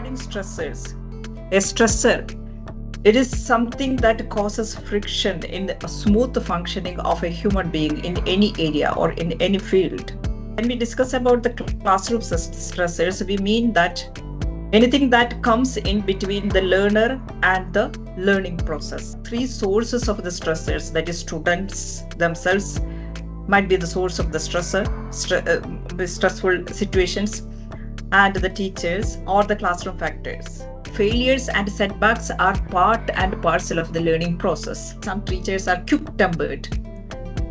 Regarding stressors, a stressor, it is something that causes friction in the smooth functioning of a human being in any area or in any field. When we discuss about the classroom stressors, we mean that anything that comes in between the learner and the learning process. Three sources of the stressors, that is students themselves, might be the source of the stressful situations, and the teachers or the classroom factors. Failures and setbacks are part and parcel of the learning process. Some teachers are quick tempered,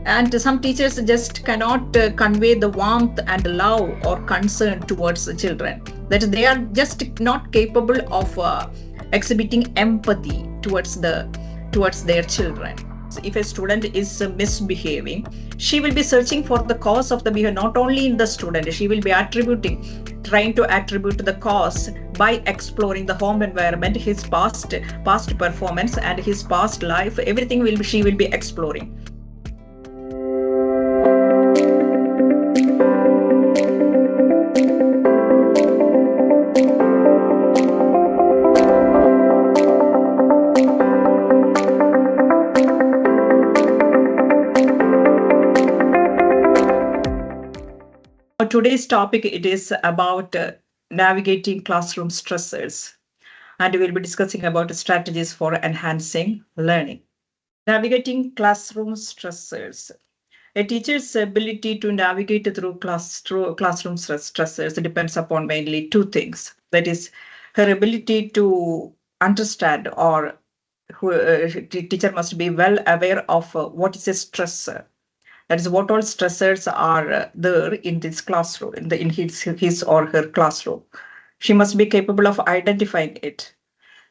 and some teachers just cannot convey the warmth and love or concern towards the children, that they are just not capable of exhibiting empathy towards their children. If a student is misbehaving, she will be searching for the cause of the behavior, not only in the student, she will be trying to attribute the cause by exploring the home environment, his past performance and his past life. Everything she will be exploring. Today's topic, it is about navigating classroom stressors, and we'll be discussing about strategies for enhancing learning. Navigating classroom stressors. A teacher's ability to navigate through classroom stressors depends upon mainly two things. That is, her ability to understand, or teacher must be well aware of what is a stressor. That is, what all stressors are there in this classroom, in his or her classroom. She must be capable of identifying it.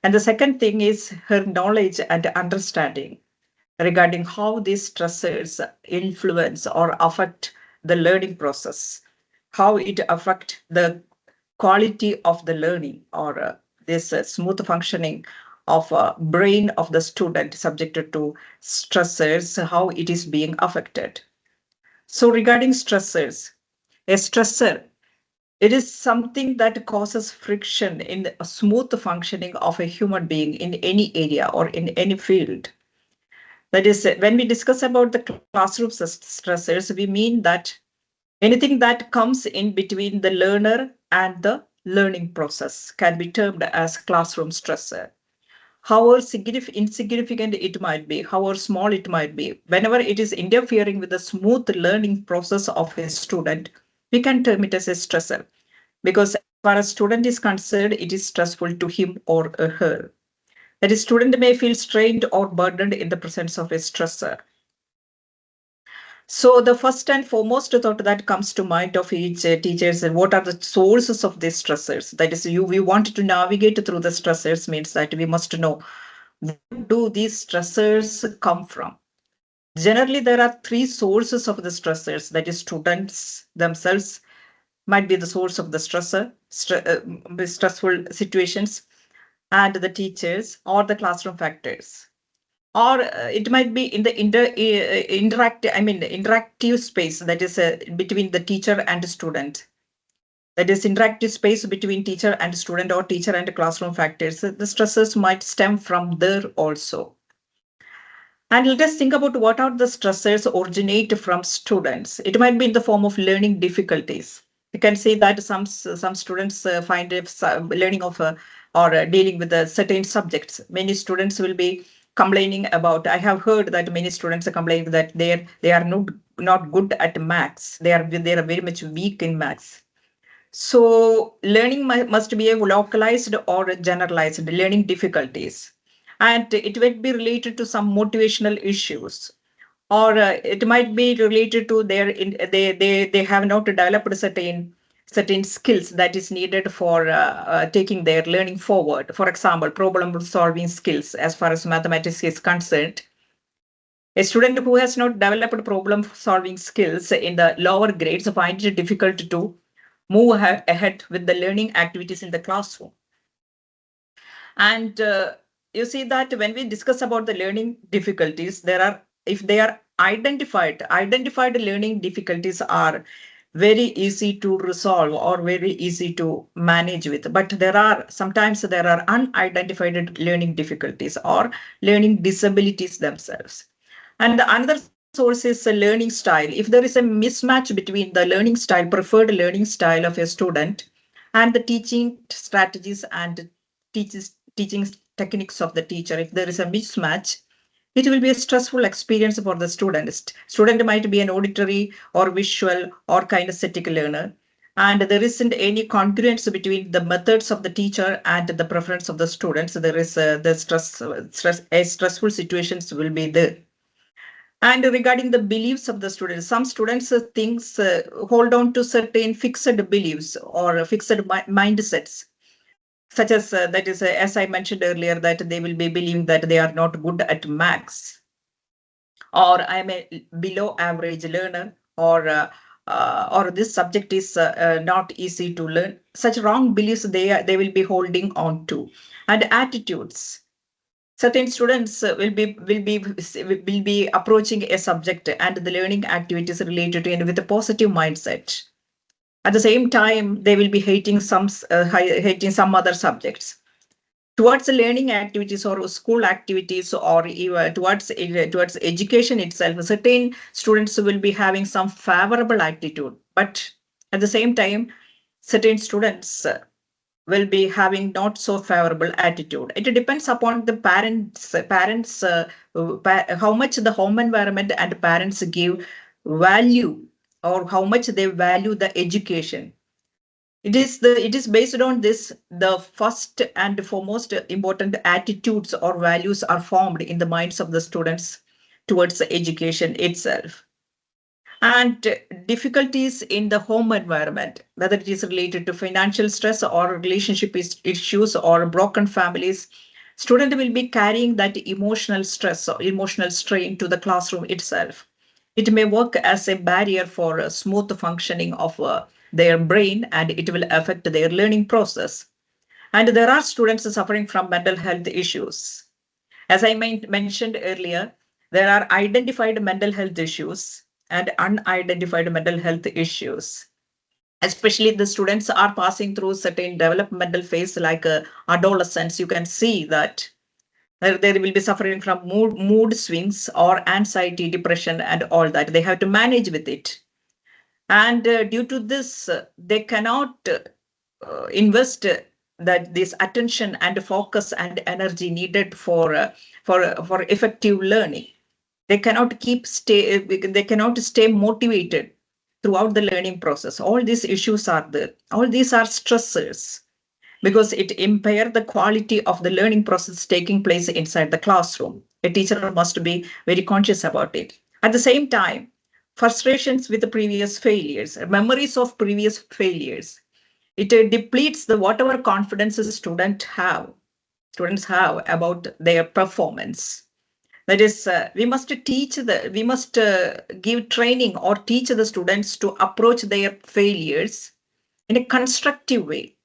And the second thing is her knowledge and understanding regarding how these stressors influence or affect the learning process, how it affect the quality of the learning, or this smooth functioning of brain of the student subjected to stressors, how it is being affected. So regarding stressors, a stressor, it is something that causes friction in the smooth functioning of a human being in any area or in any field. That is, when we discuss about the classroom stressors, we mean that anything that comes in between the learner and the learning process can be termed as classroom stressor. However insignificant it might be, however small it might be, whenever it is interfering with the smooth learning process of a student, we can term it as a stressor. Because as far as student is concerned, it is stressful to him or her. That is, student may feel strained or burdened in the presence of a stressor. So the first and foremost thought that comes to mind of each teacher is, what are the sources of these stressors? That is, we want to navigate through the stressors, means that we must know, where do these stressors come from? Generally, there are three sources of the stressors. That is, students themselves might be the source of the stressful situations, and the teachers or the classroom factors. Or it might be in the interactive space, that is between the teacher and student. That is, interactive space between teacher and student, or teacher and classroom factors. The stresses might stem from there also. And let us think about what are the stressors originate from students. It might be in the form of learning difficulties. You can say that some students find learning of or dealing with certain subjects. Many students will be complaining about. I have heard that many students are complaining that they are not good at maths. They are very much weak in maths. So learning must be a localized or generalized learning difficulties, and it might be related to some motivational issues, or it might be related to they have not developed certain skills that is needed for taking their learning forward. For example, problem solving skills. As far as mathematics is concerned, a student who has not developed problem solving skills in the lower grades finds it difficult to move ahead with the learning activities in the classroom. And you see that when we discuss about the learning difficulties, if they are identified learning difficulties are very easy to resolve or very easy to manage with. But there are sometimes there are unidentified learning difficulties or learning disabilities themselves. And the another source is a learning style. If there is a mismatch between the learning style, preferred learning style of a student, and the teaching strategies and teaching techniques of the teacher, if there is a mismatch, it will be a stressful experience for the student. Student might be an auditory or visual or kinesthetic learner, and there isn't any congruence between the methods of the teacher and the preference of the students. There is a stressful situations will be there. And regarding the beliefs of the students, some students hold on to certain fixed beliefs or fixed mindsets, such as that is, as I mentioned earlier, that they will be believing that they are not good at maths, or I'm a below average learner, or this subject is not easy to learn. Such wrong beliefs they will be holding on to, and attitudes. Certain students will be approaching a subject and the learning activities related to it with a positive mindset. At the same time, they will be hating some other subjects. Towards the learning activities or school activities, or even towards education itself, certain students will be having some favorable attitude, but at the same time, certain students will be having not so favorable attitude. It depends upon the how much the home environment and parents give value, or how much they value the education. It is based on this. The first and foremost important attitudes or values are formed in the minds of the students towards the education itself. And difficulties in the home environment, whether it is related to financial stress or relationship issues or broken families, student will be carrying that emotional stress or emotional strain to the classroom itself. It may work as a barrier for a smooth functioning of their brain, and it will affect their learning process. And there are students suffering from mental health issues. As I mentioned earlier, there are identified mental health issues and unidentified mental health issues. Especially the students are passing through certain developmental phase like adolescence. You can see that they will be suffering from mood swings or anxiety, depression, and all that. They have to manage with it. And due to this, they cannot invest that this attention and focus and energy needed for effective learning. They cannot stay motivated throughout the learning process. All these issues are there. All these are stressors, because it impair the quality of the learning process taking place inside the classroom. A teacher must be very conscious about it. At the same time, frustrations with the previous failures, memories of previous failures, it depletes the whatever confidence students have about their performance. That is, we must give training or teach the students to approach their failures in a constructive way.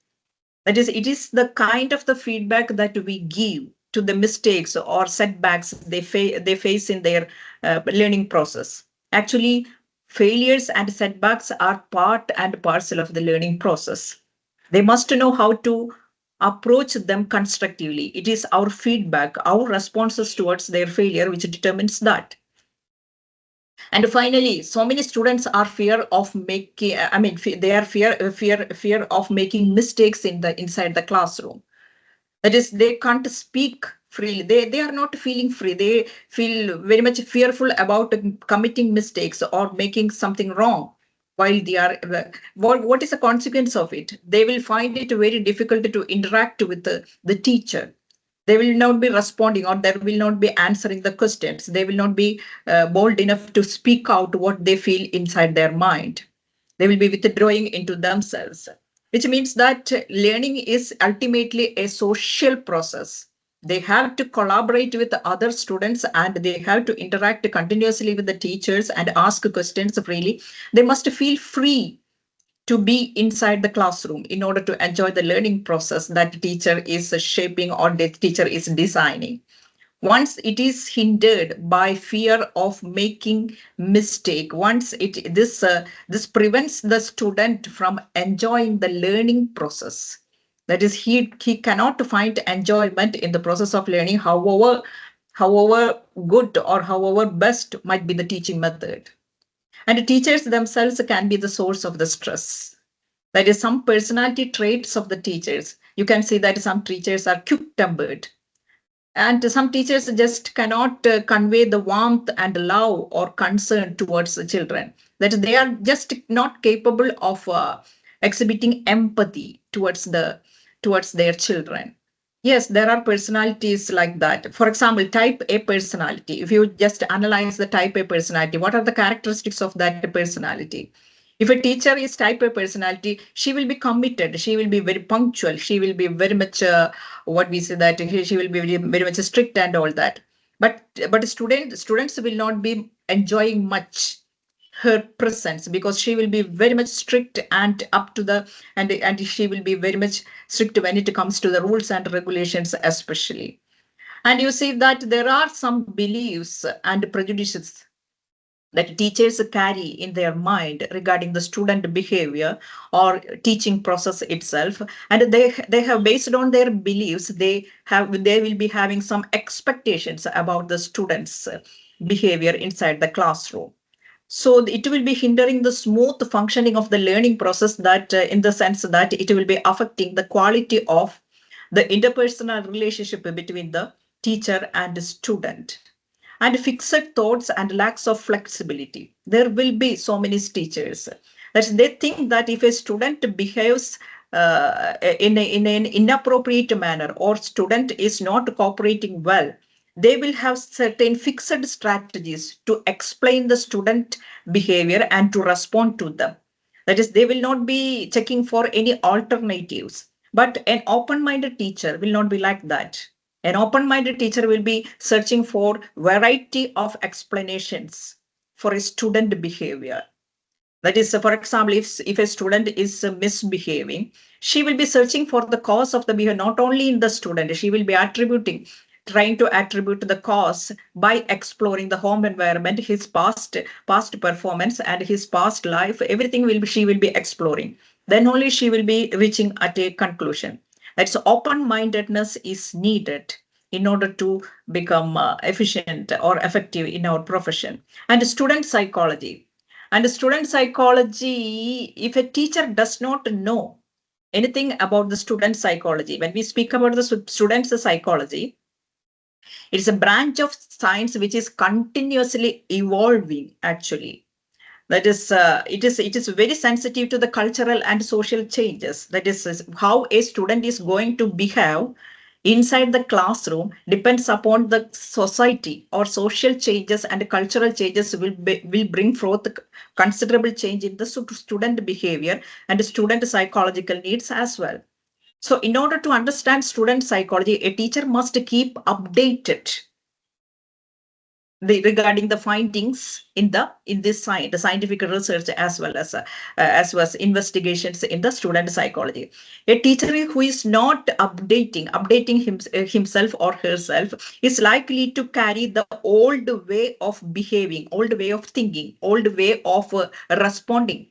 That is, it is the kind of the feedback that we give to the mistakes or setbacks they face in their learning process. Actually, failures and setbacks are part and parcel of the learning process. They must know how to approach them constructively. It is our feedback, our responses towards their failure, which determines that. And finally, so many students are fear of making, they are fear of making mistakes inside the classroom. That is, they can't speak freely. They are not feeling free. They feel very much fearful about committing mistakes or making something wrong while they are. What is the consequence of it? They will find it very difficult to interact with the teacher. They will not be responding, or they will not be answering the questions. They will not be bold enough to speak out what they feel inside their mind. They will be withdrawing into themselves, which means that learning is ultimately a social process. They have to collaborate with the other students, and they have to interact continuously with the teachers and ask questions freely. They must feel free to be inside the classroom in order to enjoy the learning process that the teacher is shaping or the teacher is designing. Once it is hindered by fear of making mistake, once this prevents the student from enjoying the learning process. That is, he cannot find enjoyment in the process of learning, however good or however best might be the teaching method. And teachers themselves can be the source of the stress. That is, some personality traits of the teachers. You can see that some teachers are quick tempered, and some teachers just cannot convey the warmth and love or concern towards the children. That they are just not capable of exhibiting empathy towards their children. Yes, there are personalities like that. For example, type A personality. If you just analyze the type A personality, what are the characteristics of that personality? If a teacher is type A personality, she will be committed. She will be very punctual. She will be very much what we say that she will be very much strict and all that. But students will not be enjoying much her presence, because she will be very much strict and up to the and she will be very much strict when it comes to the rules and regulations especially. And you see that there are some beliefs and prejudices that teachers carry in their mind regarding the student behavior or teaching process itself, and they have, based on their beliefs, they will be having some expectations about the students behavior inside the classroom. So it will be hindering the smooth functioning of the learning process, that in the sense that it will be affecting the quality of the interpersonal relationship between the teacher and the student. And fixed thoughts and lacks of flexibility. There will be so many teachers that they think that if a student behaves in an inappropriate manner, or student is not cooperating well, they will have certain fixed strategies to explain the student behavior and to respond to them. That is, they will not be checking for any alternatives. But an open-minded teacher will not be like that. An open-minded teacher will be searching for variety of explanations for a student behavior. That is, for example, if a student is misbehaving, she will be searching for the cause of the behavior, not only in the student, she will be trying to attribute the cause by exploring the home environment, his past performance and his past life. Everything she will be exploring. Then only she will be reaching at a conclusion. That's open-mindedness is needed in order to become efficient or effective in our profession. And student psychology. And student psychology, if a teacher does not know anything about the student psychology, when we speak about the student's psychology, it's a branch of science which is continuously evolving, actually. That is, it is very sensitive to the cultural and social changes. That is, how a student is going to behave inside the classroom depends upon the society or social changes, and cultural changes will bring forth considerable change in the student behavior and student psychological needs as well. So in order to understand student psychology, a teacher must keep updated regarding the findings in this the scientific research, as well as investigations in the student psychology. A teacher who is not updating himself or herself is likely to carry the old way of behaving, old way of thinking, old way of responding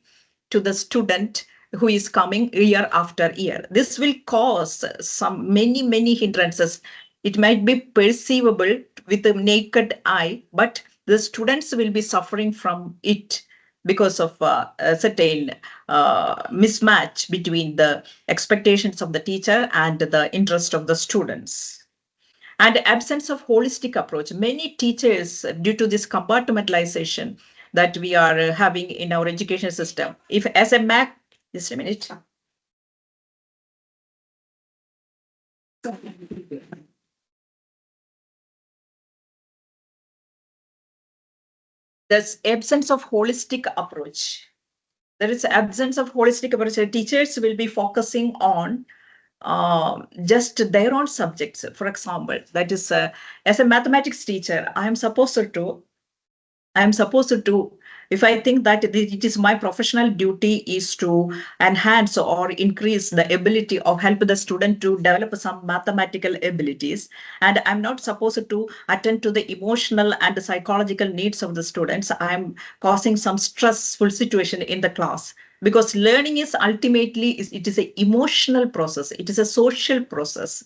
to the student who is coming year after year. This will cause some many hindrances. It might be perceivable with the naked eye, but the students will be suffering from it because of a certain mismatch between the expectations of the teacher and the interest of the students. And absence of holistic approach. Many teachers, due to this compartmentalization that we are having in our education system, if as a mac, just a minute. There's absence of holistic approach. There is absence of holistic approach. Teachers will be focusing on just their own subjects. For example, that is, as a mathematics teacher, I am supposed to if I think that it is my professional duty is to enhance or increase the ability of help the student to develop some mathematical abilities, and I'm not supposed to attend to the emotional and psychological needs of the students, I'm causing some stressful situation in the class. Because learning is ultimately it is an emotional process, it is a social process.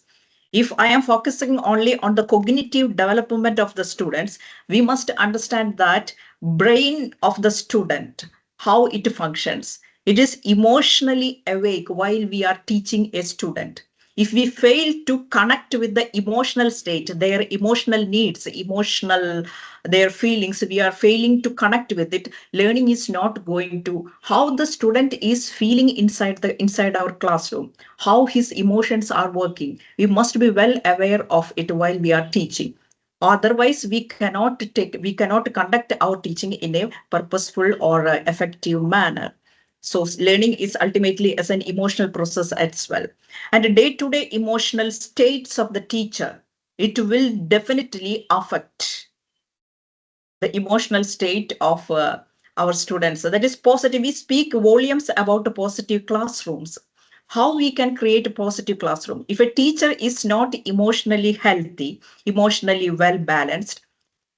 If I am focusing only on the cognitive development of the students, we must understand that brain of the student, how it functions. It is emotionally awake while we are teaching a student. If we fail to connect with the emotional state, their emotional needs, emotional, their feelings, we are failing to connect with it, learning is not going to, how the student is feeling inside our classroom, how his emotions are working. We must be well aware of it while we are teaching. Otherwise, we cannot conduct our teaching in a purposeful or effective manner. So learning is ultimately as an emotional process as well. And day-to-day emotional states of the teacher, it will definitely affect the emotional state of our students. So that is positive. We speak volumes about the positive classrooms. How we can create a positive classroom. If a teacher is not emotionally healthy, emotionally well balanced,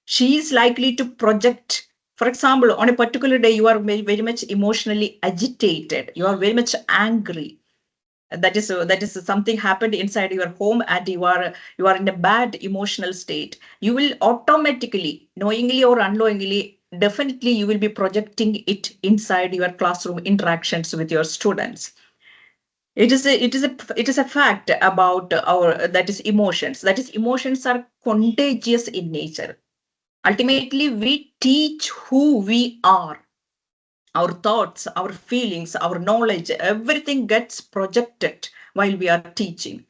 she is likely to project. For example, on a particular day, you are very much emotionally agitated, you are very much angry, that is something happened inside your home, and you are in a bad emotional state, you will automatically, knowingly or unknowingly, definitely you will be projecting it inside your classroom interactions with your students. It is a fact about our, that is emotions, are contagious in nature. Ultimately, we teach who we are. Our thoughts, our feelings, our knowledge, everything gets projected while we are teaching.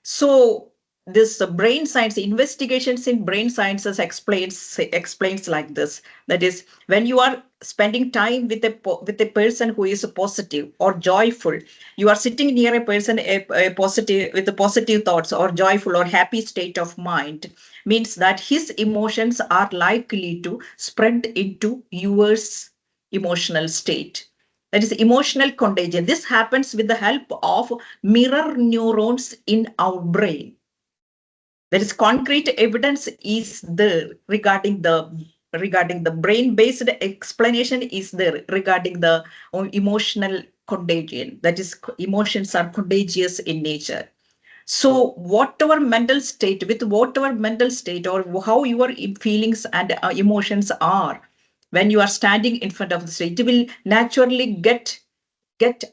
So this brain science, investigations in brain sciences explains like this. That is, when you are spending time with a person who is positive or joyful, you are sitting near a person a positive with the positive thoughts or joyful or happy state of mind, means that his emotions are likely to spread into yours emotional state. That is emotional contagion. This happens with the help of mirror neurons in our brain. There is concrete evidence is there regarding the brain based explanation is there regarding the emotional contagion. That is, emotions are contagious in nature. So whatever mental state or how your feelings and emotions are, when you are standing in front of the stage, it will naturally get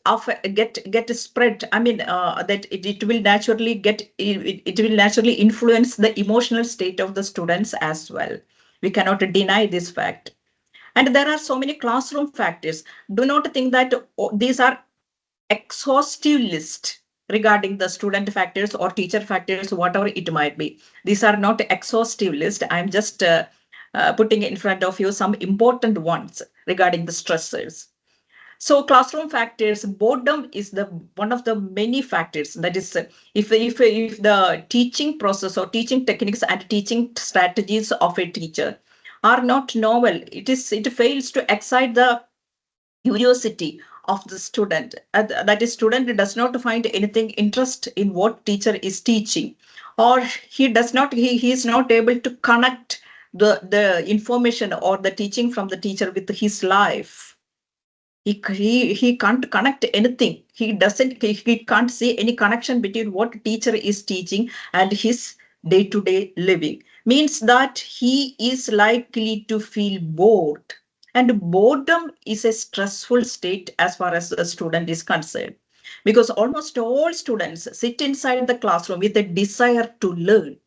off get spread. I mean, that it will naturally it will naturally influence the emotional state of the students as well. We cannot deny this fact. And there are so many classroom factors. Do not think that these are exhaustive list regarding the student factors or teacher factors, whatever it might be. These are not exhaustive list. I'm just putting in front of you some important ones regarding the stressors. So classroom factors, boredom is the one of the many factors. That is, if the teaching process or teaching techniques and teaching strategies of a teacher are not novel, it fails to excite the curiosity of the student. That is, student does not find anything interest in what teacher is teaching, or he is not able to connect the information or the teaching from the teacher with his life. He can't connect anything. He can't see any connection between what teacher is teaching and his day-to-day living. Means that he is likely to feel bored. And boredom is a stressful state as far as a student is concerned. Because almost all students sit inside the classroom with a desire to learn.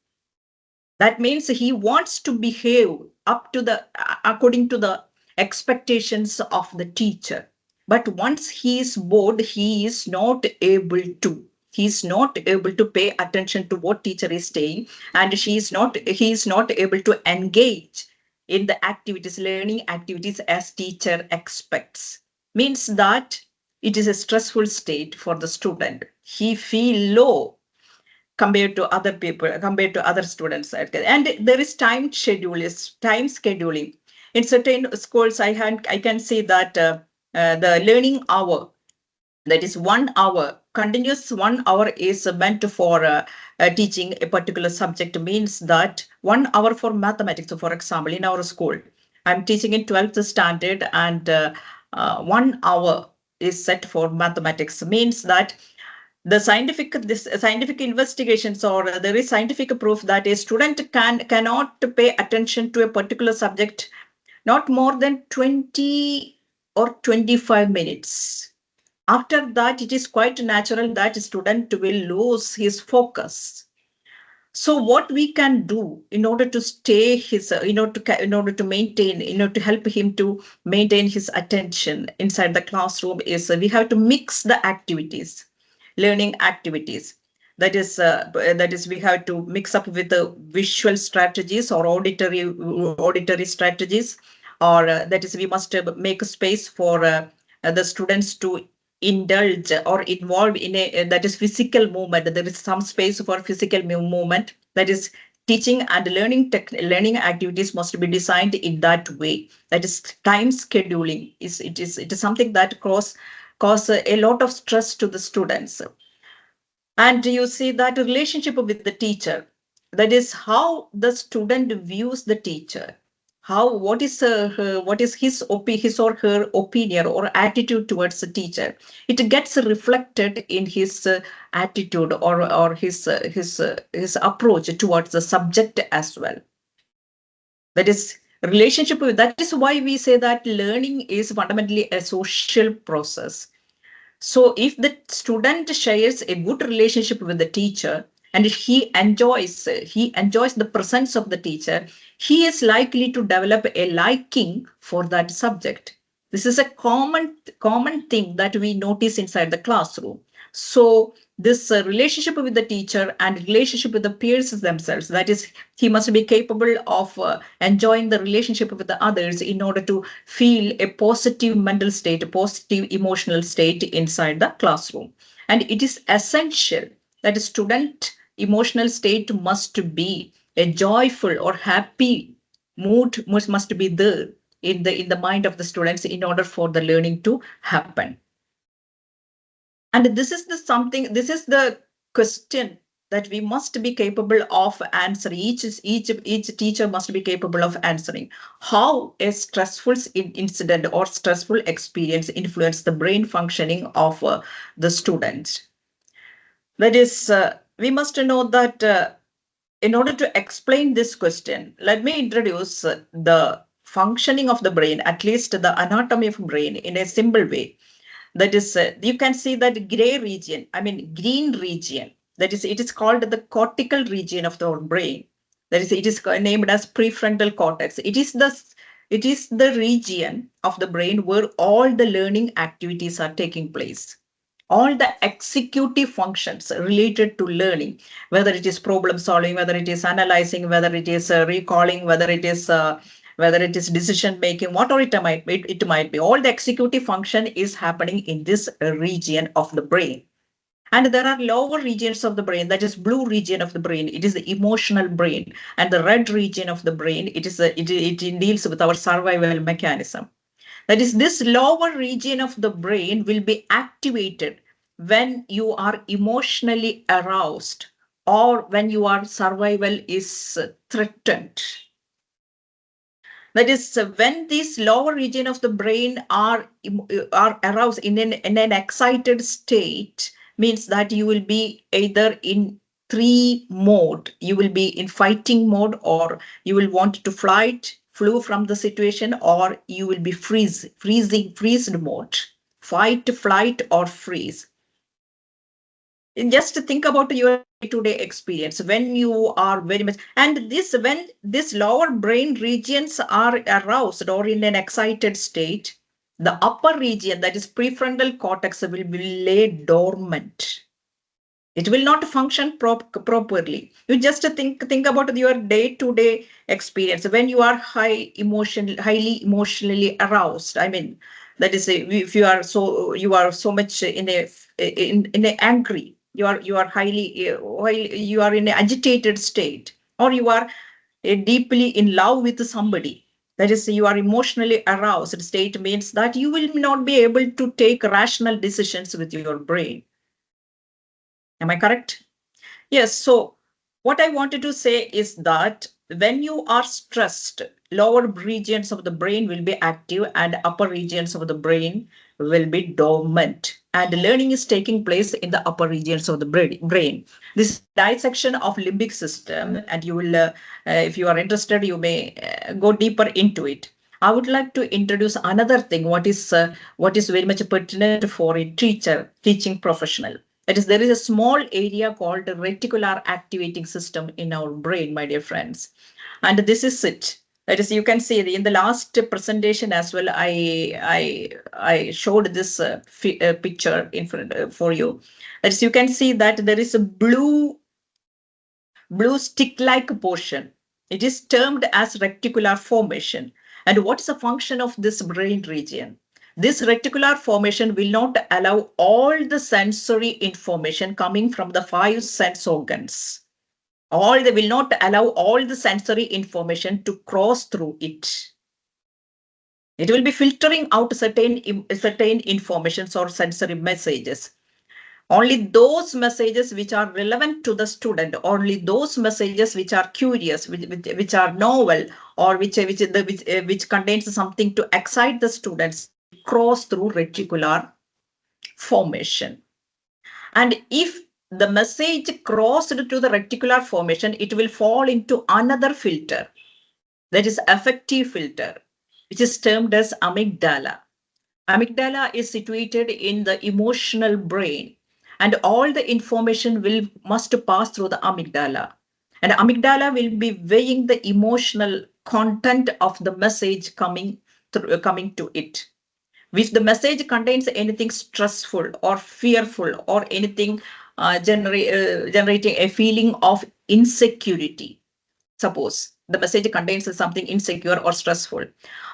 That means he wants to behave up to the according to the expectations of the teacher. But once he is bored, he is not able to. He is not able to pay attention to what teacher is saying, and he is not able to engage in the activities, learning activities as teacher expects. Means that it is a stressful state for the student. He feel low compared to other people, compared to other students. And there is time scheduling. In certain schools, I can see that the learning hour, that is 1 hour, continuous 1 hour is meant for teaching a particular subject, means that 1 hour for mathematics. So for example, in our school, I'm teaching in 12th standard, and 1 hour is set for mathematics, means that the scientific investigations, or there is scientific proof that a student cannot pay attention to a particular subject not more than 20 or 25 minutes. After that, it is quite natural that a student will lose his focus. So what we can do in order to stay his, in order to maintain, to help him to maintain his attention inside the classroom, is we have to mix the activities, learning activities. That is we have to mix up with the visual strategies or auditory strategies, or that is we must make a space for the students to indulge or involve in a that is physical movement. There is some space for physical movement. That is, teaching and learning activities must be designed in that way. That is, time scheduling it is something that cause a lot of stress to the students. And you see that relationship with the teacher, that is how the student views the teacher, how what is his or her opinion or attitude towards the teacher. It gets reflected in his attitude, or his approach towards the subject as well. That is, relationship with, that is why we say that learning is fundamentally a social process. So if the student shares a good relationship with the teacher, and he enjoys the presence of the teacher, he is likely to develop a liking for that subject. This is a common thing that we notice inside the classroom. So this relationship with the teacher and relationship with the peers themselves, that is, he must be capable of enjoying the relationship with the others in order to feel a positive mental state, a positive emotional state inside the classroom. And it is essential that a student emotional state must be a joyful or happy mood, must be there in the mind of the students in order for the learning to happen. And this is the question that we must be capable of answering. Each teacher must be capable of answering how a stressful incident or stressful experience influence the brain functioning of the student. That is, we must know that in order to explain this question, let me introduce the functioning of the brain, at least the anatomy of brain, in a simple way. That is, you can see that green region, that is, it is called the cortical region of the brain. That is, it is named as prefrontal cortex. It is the region of the brain where all the learning activities are taking place, all the executive functions related to learning, whether it is problem solving, whether it is analyzing, whether it is recalling, whether it is decision making, whatever it might be, all the executive function is happening in this region of the brain. And there are lower regions of the brain, that is blue region of the brain, it is the emotional brain. And the red region of the brain, it deals with our survival mechanism. That is, this lower region of the brain will be activated when you are emotionally aroused, or when your survival is threatened. That is, when these lower region of the brain are aroused in an excited state, means that you will be either in three mode. You will be in fighting mode, or you will want to flew from the situation, or you will be freezed mode, fight, flight, or freeze. Just think about your day-to-day experience when you are very much, and when this lower brain regions are aroused or in an excited state, the upper region, that is prefrontal cortex, will be laid dormant. It will not function properly. You just think about your day-to-day experience when you are highly emotionally aroused. That is, if you are so much in a angry, you are you are in an agitated state, or you are deeply in love with somebody. That is, you are emotionally aroused state means that you will not be able to take rational decisions with your brain. Am I correct? Yes. So what I wanted to say is that when you are stressed, lower regions of the brain will be active and upper regions of the brain will be dormant. And learning is taking place in the upper regions of the brain. This is the dissection of limbic system, and you will, if you are interested, you may go deeper into it. I would like to introduce another thing. What is very much pertinent for a teacher, teaching professional. That is, there is a small area called the reticular activating system in our brain, my dear friends. And this is it. That is, you can see in the last presentation as well, I showed this picture in front for you. That is, you can see that there is a blue stick-like portion. It is termed as reticular formation. And what is the function of this brain region? This reticular formation will not allow all the sensory information coming from the five sense organs. They will not allow all the sensory information to cross through it. It will be filtering out certain informations or sensory messages. Only those messages which are relevant to the student, only those messages which are curious, which are novel, or which contains something to excite the students, will cross through reticular formation. And if the message crossed to the reticular formation, it will fall into another filter, that is affective filter, which is termed as amygdala. Amygdala is situated in the emotional brain, and all the information must pass through the amygdala. And amygdala will be weighing the emotional content of the message coming to it. If the message contains anything stressful or fearful or anything generating a feeling of insecurity, suppose the message contains something insecure or stressful,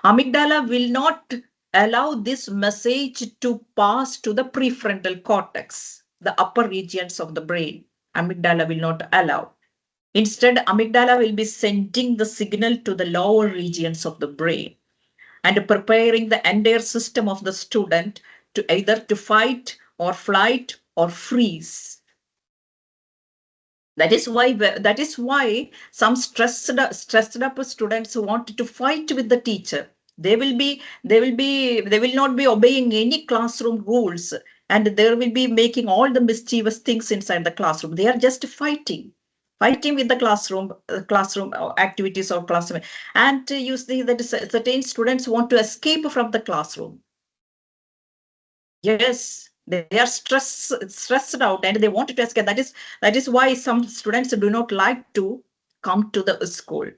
amygdala will not allow this message to pass to the prefrontal cortex, the upper regions of the brain. Amygdala will not allow. Instead, amygdala will be sending the signal to the lower regions of the brain and preparing the entire system of the student to either to fight or flight or freeze. That is why some stressed up students want to fight with the teacher. They will not be obeying any classroom rules, and they will be making all the mischievous things inside the classroom. They are just fighting with the classroom activities or classroom. And you see that certain students want to escape from the classroom. Yes, they are stressed out and they want to escape. That is why some students do not like to come to the school.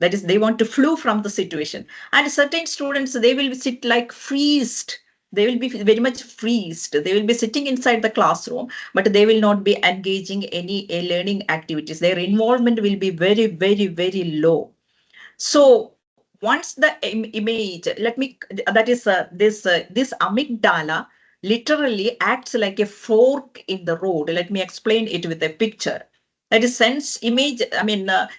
That is, they want to flee from the situation. And certain students, they will sit like freezed. They will be very much freezed. They will be sitting inside the classroom, but they will not be engaging any learning activities. Their involvement will be very, very, very low. So once the image, that is this amygdala literally acts like a fork in the road. Let me explain it with a picture. That is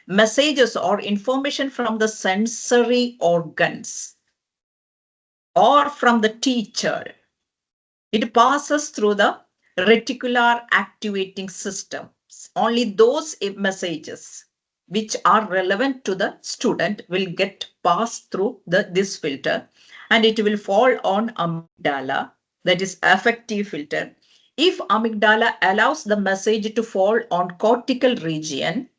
messages or information from the sensory organs or from the teacher. It passes through the reticular activating systems. Only those messages which are relevant to the student will get passed through this filter, and it will fall on amygdala, that is affective filter. If amygdala allows the message to fall on cortical region,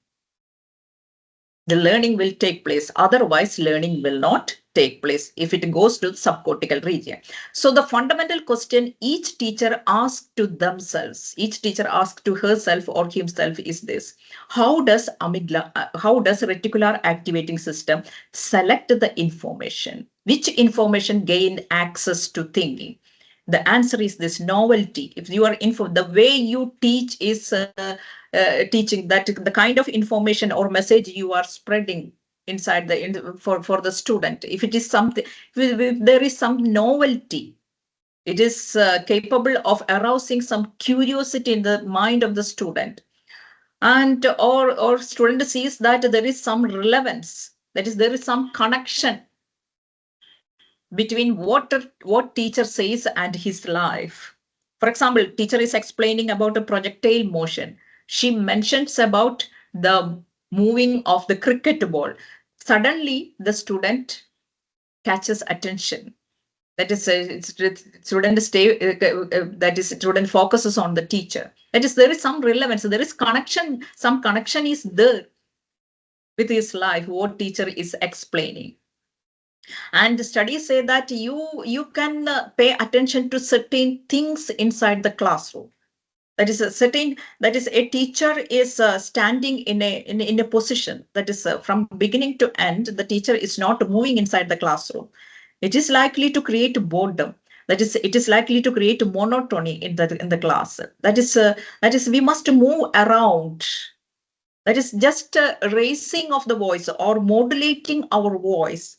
the learning will take place. Otherwise, learning will not take place if it goes to the subcortical region. So the fundamental question each teacher asks to themselves, each teacher asks to herself or himself is this: how does reticular activating system select the information? Which information gain access to thinking? The answer is this: novelty. If you are the way you teach is teaching, that the kind of information or message you are spreading inside for the student, if it is something, if there is some novelty, it is capable of arousing some curiosity in the mind of the student, and or student sees that there is some relevance, that is there is some connection between what teacher says and his life. For example, teacher is explaining about a projectile motion. She mentions about the moving of the cricket ball. Suddenly, the student catches attention. That is, student that is, student focuses on the teacher. That is, there is some relevance. There is connection. Some connection is there with his life. What teacher is explaining. And studies say that you can pay attention to certain things inside the classroom. That is a certain, that is, a teacher is standing in a position that is from beginning to end. The teacher is not moving inside the classroom. It is likely to create boredom. That is, it is likely to create monotony in the class. That is, we must move around. That is, just raising of the voice or modulating our voice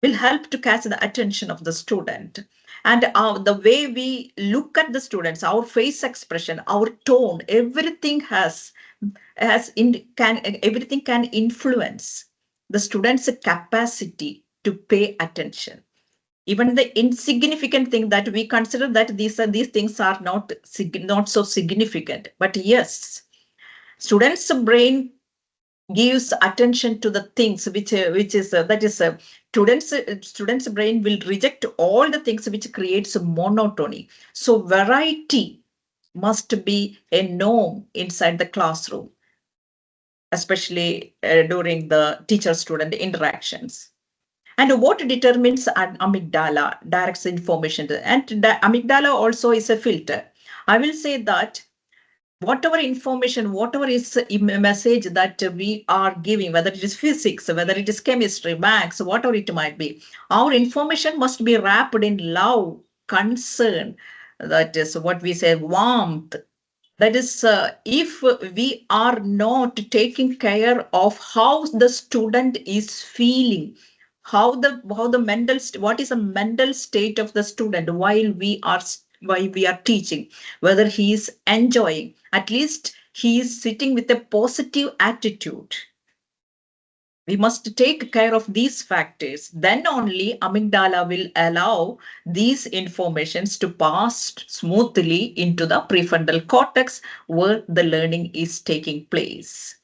will help to catch the attention of the student. And the way we look at the students, our face expression, our tone, everything everything can influence the student's capacity to pay attention. Even the insignificant thing that we consider that these things are not so significant, but yes, students' brain gives attention to the things which is that is students brain will reject all the things which creates monotony. So variety must be a norm inside the classroom, especially during the teacher student interactions. And what determines an amygdala directs information and the amygdala also is a filter. I will say that whatever information, whatever is a message that we are giving, whether it is physics, whether it is chemistry, maths, whatever it might be, our information must be wrapped in love, concern, that is what we say, warmth. That is, if we are not taking care of how the student is feeling, how the what is the mental state of the student while we are teaching, whether he is enjoying, at least he is sitting with a positive attitude. We must take care of these factors. Then only amygdala will allow these informations to pass smoothly into the prefrontal cortex where the learning is taking place.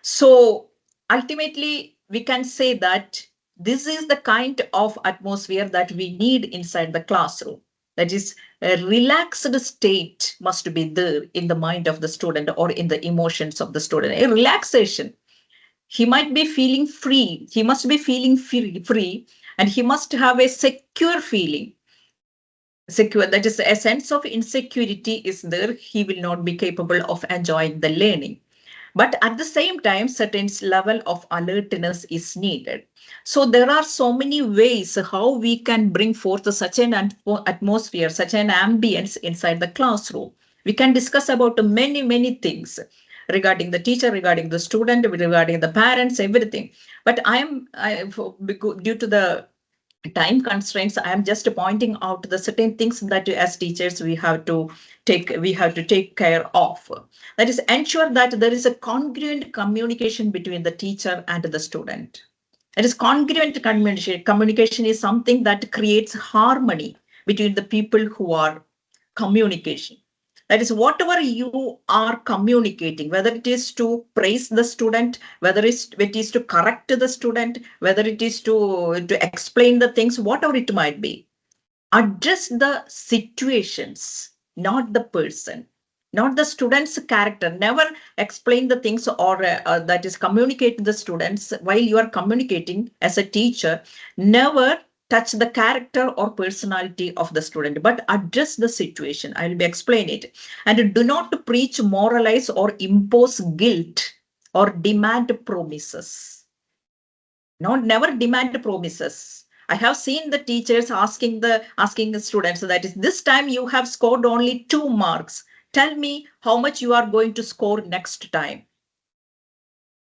So ultimately, we can say that this is the kind of atmosphere that we need inside the classroom. That is, a relaxed state must be there in the mind of the student or in the emotions of the student. A relaxation. He might be feeling free. He must be feeling free, and he must have a secure feeling. Secure, that is, a sense of insecurity is there. He will not be capable of enjoying the learning. But at the same time, certain level of alertness is needed. So there are so many ways how we can bring forth such an atmosphere, such an ambience inside the classroom. We can discuss about many things regarding the teacher, regarding the student, regarding the parents, everything. But due to the time constraints, I am just pointing out the certain things that as teachers we have to take care of. That is, ensure that there is a congruent communication between the teacher and the student. That is, congruent communication is something that creates harmony between the people who are communication. That is, whatever you are communicating, whether it is to praise the student, whether it is to correct the student, whether it is to explain the things, whatever it might be, address the situations, not the person, not the student's character. Never explain the things or that is communicate to the students while you are communicating as a teacher. Never touch the character or personality of the student, but address the situation. I will be explain it. And do not preach, moralize, or impose guilt or demand promises. No, never demand promises. I have seen the teachers asking the students, that is, this time you have scored only 2 marks. Tell me how much you are going to score next time.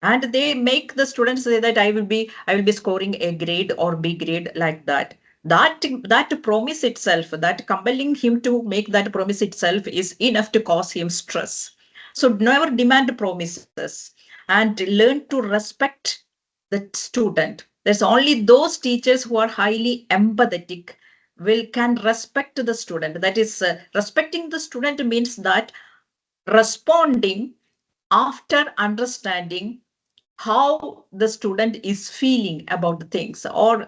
And they make the students say that I will be scoring A grade or B grade, like that. That promise itself, that compelling him to make that promise itself is enough to cause him stress. So never demand promises and learn to respect the student. There's only those teachers who are highly empathetic can respect the student. That is, respecting the student means that responding after understanding how the student is feeling about the things, or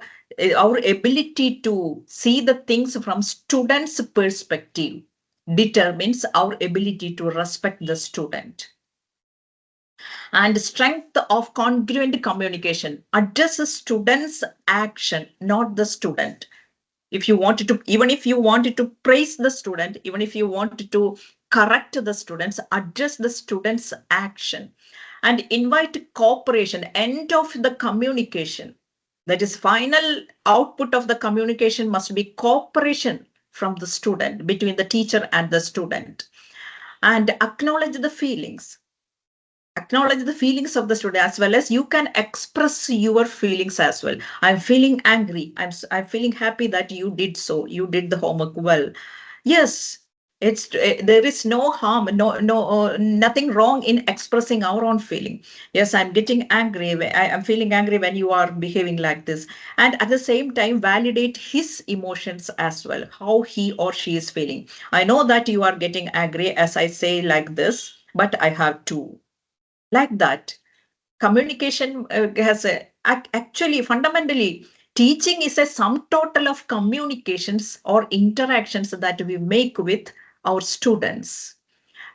our ability to see the things from student's perspective determines our ability to respect the student. And strength of congruent communication addresses student's action, not the student. If you wanted to, even if you wanted to praise the student, even if you wanted to correct the students, address the student's action and invite cooperation. End of the communication, that is, final output of the communication must be cooperation from the student, between the teacher and the student. And acknowledge the feelings of the student, as well as you can express your feelings as well. I'm feeling angry, I'm feeling happy that you did the homework well. Yes, there is no harm, nothing wrong in expressing our own feeling. Yes, I'm getting angry, I'm feeling angry when you are behaving like this. And at the same time, validate his emotions as well, how he or she is feeling. I know that you are getting angry as I say like this, but I have to, like that. Communication has actually, fundamentally, teaching is a sum total of communications or interactions that we make with our students.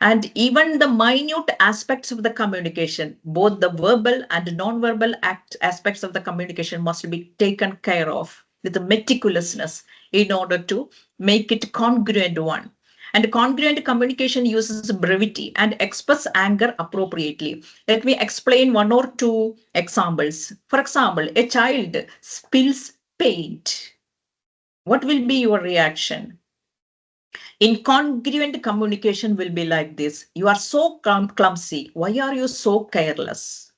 And even the minute aspects of the communication, both the verbal and non-verbal aspects of the communication, must be taken care of with meticulousness in order to make it congruent one. And congruent communication uses brevity and express anger appropriately. Let me explain one or two examples. For example, a child spills paint. What will be your reaction? Incongruent communication will be like this: you are so clumsy. Why are you so careless?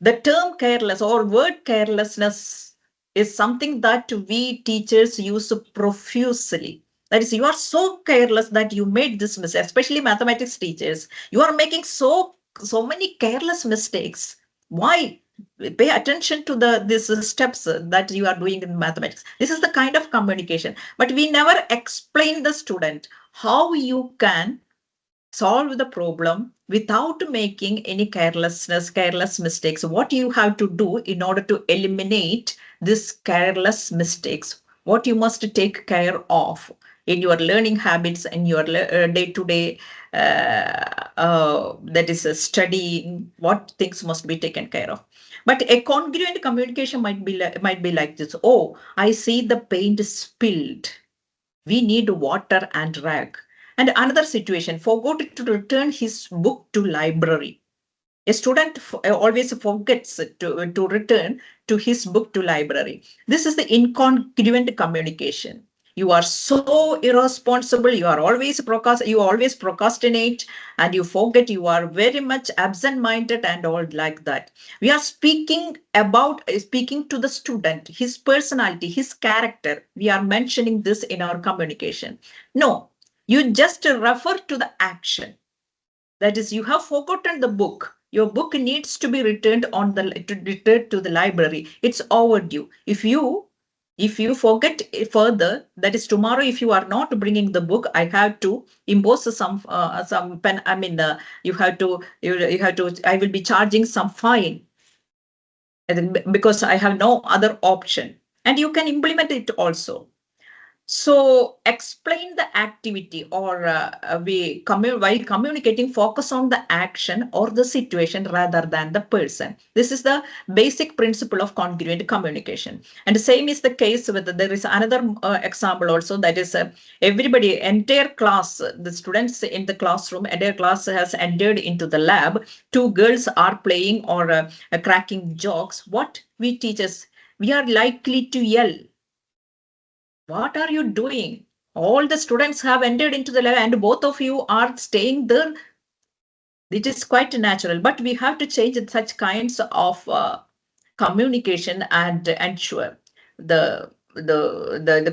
The term careless or word carelessness is something that we teachers use profusely. That is, you are so careless that you made this mistake, especially mathematics teachers. You are making so many careless mistakes. Why? Pay attention to these steps that you are doing in mathematics. This is the kind of communication. But we never explain the student how you can solve the problem without making any careless mistakes. What you have to do in order to eliminate this careless mistakes, what you must take care of in your learning habits, in your day-to-day, that is studying, what things must be taken care of. But a congruent communication might be like this: oh, I see the paint spilled, we need water and rag. And another situation, forgot to return his book to library. A student always forgets to return to his book to library. This is the incongruent communication. You are so irresponsible, you always procrastinate, and you forget, you are very much absent-minded and all like that. We are speaking to the student, his personality, his character. We are mentioning this in our communication. No, you just refer to the action. That is, you have forgotten the book. Your book needs to be returned returned to the library. It's overdue. If you forget further, that is, tomorrow, if you are not bringing the book, I have to impose some pen. I mean, you have to. I will be charging some fine, and because I have no other option. And you can implement it also. So explain the activity, or while communicating, focus on the action or the situation rather than the person. This is the basic principle of congruent communication. And the same is the case with, there is another example also, that is, everybody, entire class, the students in the classroom, entire class has entered into the lab. Two girls are playing or cracking jokes. What we teachers, we are likely to yell, what are you doing? All the students have entered into the lab and both of you are staying there. It is quite natural, but we have to change such kinds of communication and ensure the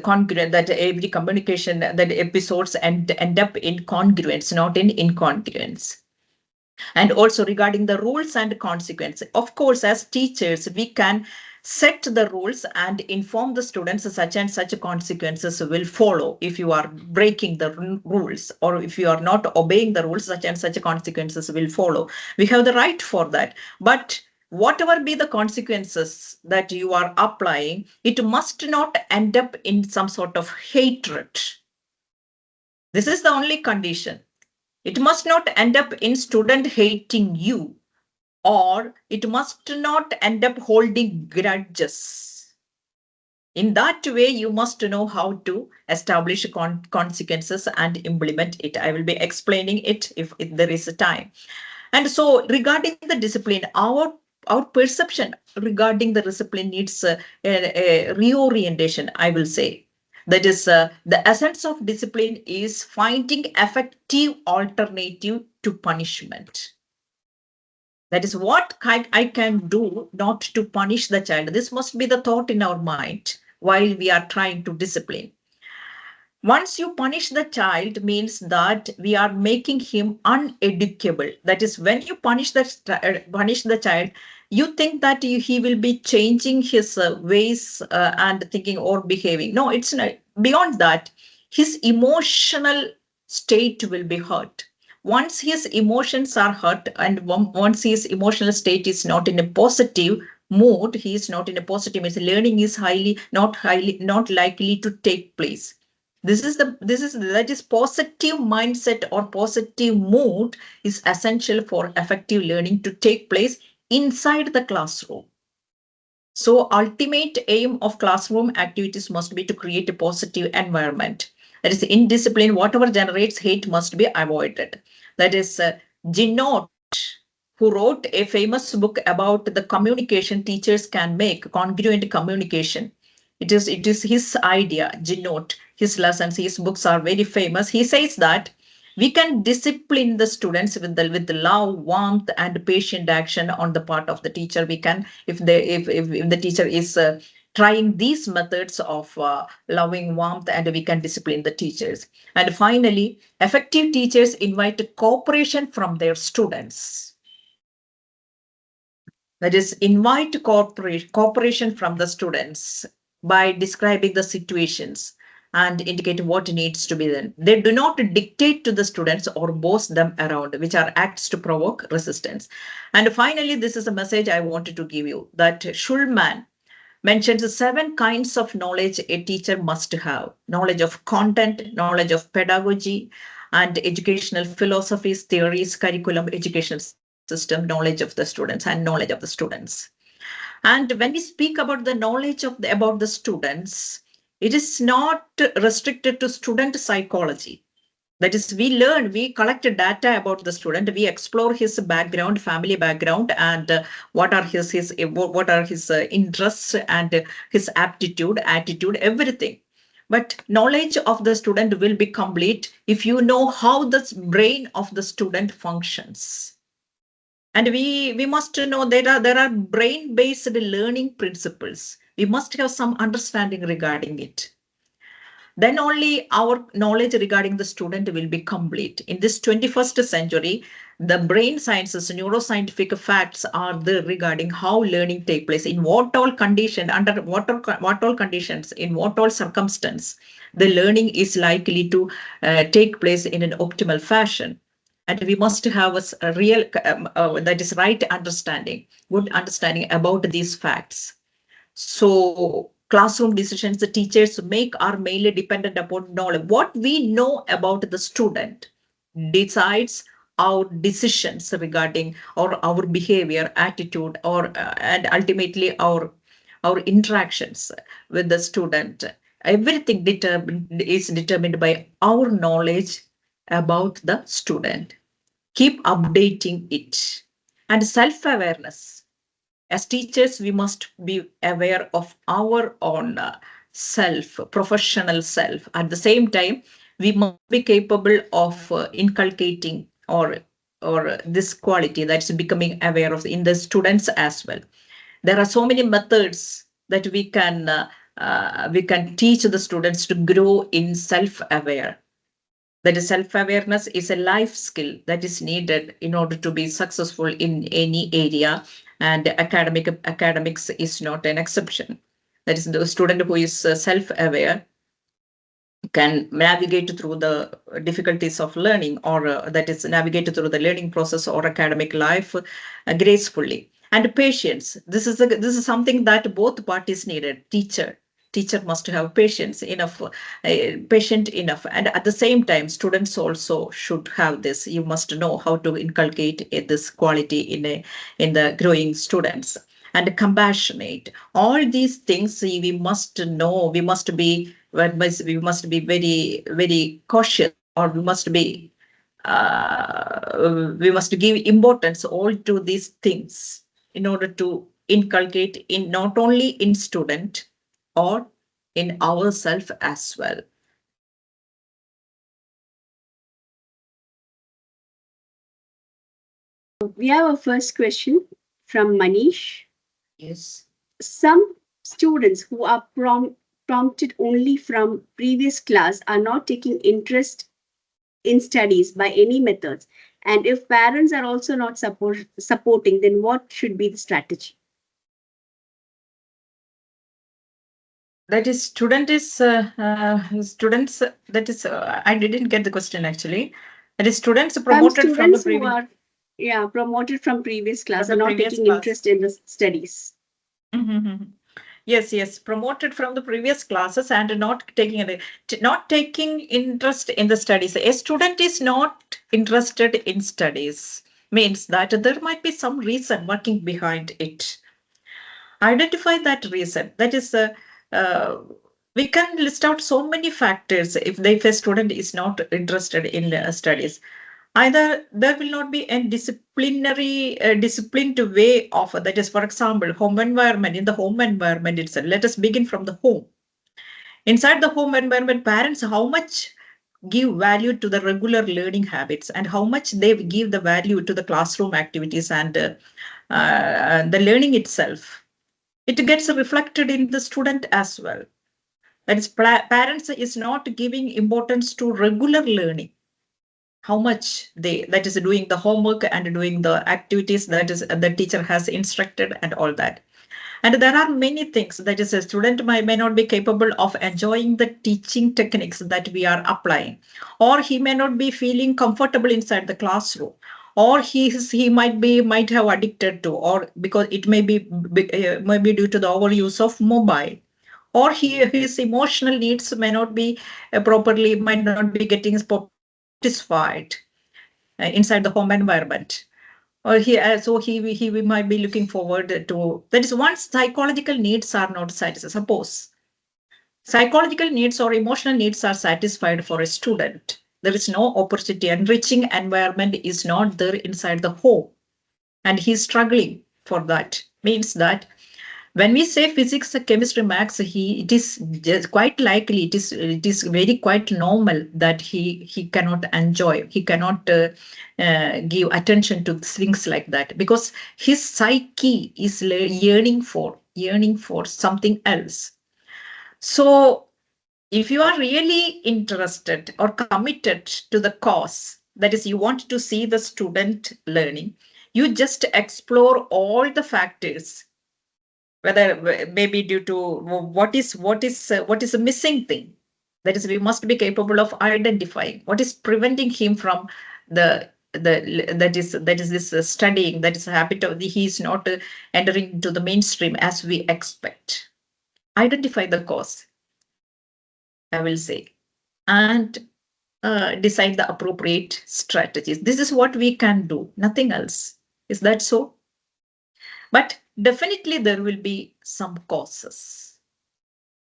congruent, that every communication, that episodes end up in congruence, not in incongruence. And also regarding the rules and consequences. Of course, as teachers, we can set the rules and inform the students such and such consequences will follow if you are breaking the rules, or if you are not obeying the rules, such and such consequences will follow. We have the right for that. But whatever be the consequences that you are applying, it must not end up in some sort of hatred. This is the only condition. It must not end up in student hating you, or it must not end up holding grudges. In that way, you must know how to establish consequences and implement it. I will be explaining it if there is a time. And so regarding the discipline, our perception regarding the discipline needs a reorientation, I will say. That is, the essence of discipline is finding effective alternative to punishment. That is what I can do not to punish the child. This must be the thought in our mind while we are trying to discipline. Once you punish the child means that we are making him uneducable. That is, when you punish the child, you think that he will be changing his ways and thinking or behaving. No, it's not. Beyond that, his emotional state will be hurt. Once his emotions are hurt, and once his emotional state is not in a positive mood, he is not in a positive, his learning is not likely to take place. That is positive mindset or positive mood is essential for effective learning to take place inside the classroom. So ultimate aim of classroom activities must be to create a positive environment. That is, in discipline, whatever generates hate must be avoided. That is, Jeny, who wrote a famous book about the communication teachers can make, congruent communication. It is his idea, Jeny, his lessons, his books are very famous. He says that we can discipline the students with the love, warmth, and patient action on the part of the teacher. We can, if the teacher is trying these methods of loving warmth, and we can discipline the teachers. And finally, effective teachers invite cooperation from their students. That is, invite cooperation from the students by describing the situations and indicate what needs to be done. They do not dictate to the students or boss them around, which are acts to provoke resistance. And finally, this is a message I wanted to give you, that Schulman mentions 7 kinds of knowledge a teacher must have: knowledge of content, knowledge of pedagogy, and educational philosophies, theories, curriculum, educational system, knowledge of the students, and knowledge of the students. And when we speak about the knowledge about the students, it is not restricted to student psychology. That is, we collect data about the student, we explore his background, family background, and what are his interests and his aptitude, attitude, everything. But knowledge of the student will be complete if you know how the brain of the student functions. And we must know there are brain based learning principles. We must have some understanding regarding it. Then only our knowledge regarding the student will be complete. In this 21st century, the brain sciences, neuroscientific facts are there regarding how learning take place, in what all condition, under what all conditions, in what all circumstance, the learning is likely to take place in an optimal fashion. And we must have a real, that is right understanding, good understanding about these facts. So classroom decisions the teachers make are mainly dependent upon knowledge. What we know about the student decides our decisions regarding our behavior, attitude, or and ultimately our interactions with the student. Everything is determined by our knowledge about the student. Keep updating it. And self-awareness. As teachers, we must be aware of our own self, professional self. At the same time, we must be capable of inculcating or this quality, that's becoming aware of in the students as well. There are so many methods that we can teach the students to grow in self-aware. That is, self-awareness is a life skill that is needed in order to be successful in any area, and academics is not an exception. That is, the student who is self-aware can navigate through the difficulties of learning, or that is, navigate through the learning process or academic life gracefully. And patience, this is something that both parties needed. Teacher must have patience enough, patient enough, and at the same time students also should have this. You must know how to inculcate this quality in the growing students. And compassionate, all these things we must know. We must be very, very cautious, or we must give importance all to these things in order to inculcate in not only in student or in ourselves as well. We have a first question from Manish. Yes. Some students who are prompted only from previous class are not taking interest in studies by any methods. And if parents are also not supporting, then what should be the strategy? That is, students. That is, I didn't get the question actually. That is, students Some promoted from the students who previous are promoted from previous class from are the not previous taking class. interest in the studies. Mhm. Yes, yes, promoted from the previous classes and not taking interest in the studies. A student is not interested in studies means that there might be some reason working behind it. Identify that reason. That is, uh, we can list out so many factors if a student is not interested in studies. Either there will not be a disciplined way of, that is, for example, home environment. In the home environment itself, let us begin from the home. Inside the home environment, parents how much give value to the regular learning habits, and how much they give the value to the classroom activities, and the learning itself. It gets reflected in the student as well. That is, parents is not giving importance to regular learning, how much they, that is, doing the homework and doing the activities that is the teacher has instructed and all that. And there are many things, that is, a student may not be capable of enjoying the teaching techniques that we are applying, or he may not be feeling comfortable inside the classroom, or he might have addicted to, or because it may be due to the overuse of mobile, or his emotional needs may not be properly, might not be getting properly satisfied inside the home environment. Or he might be looking forward to, that is, once psychological needs are not satisfied. Suppose psychological needs or emotional needs are satisfied for a student, there is no opportunity. Enriching environment is not there inside the home, and he's struggling for that. Means that when we say physics, chemistry, maths, it is just quite likely, it is very quite normal that he cannot enjoy, he cannot give attention to things like that, because his psyche is yearning for something else. So if you are really interested or committed to the cause, that is, you want to see the student learning, you just explore all the factors, whether maybe due to what is a missing thing. That is, we must be capable of identifying what is preventing him from that is this studying, that is a habit of he is not entering into the mainstream as we expect. Identify the cause, I will say, and decide the appropriate strategies. This is what we can do, nothing else. Is that so? But definitely there will be some causes.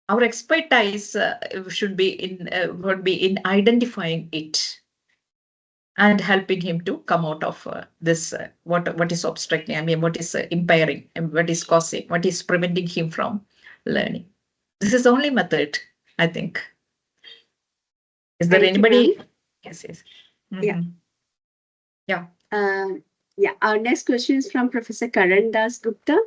Our expertise would be in identifying it and helping him to come out of this what is obstructing, I mean, what is impairing, and what is causing, what is preventing him from learning. This is the only method, I think. Is there Thank you, ma'am. anybody? Yes, yes. Yeah. Yeah. Our next question is from Professor Karan Das Gupta.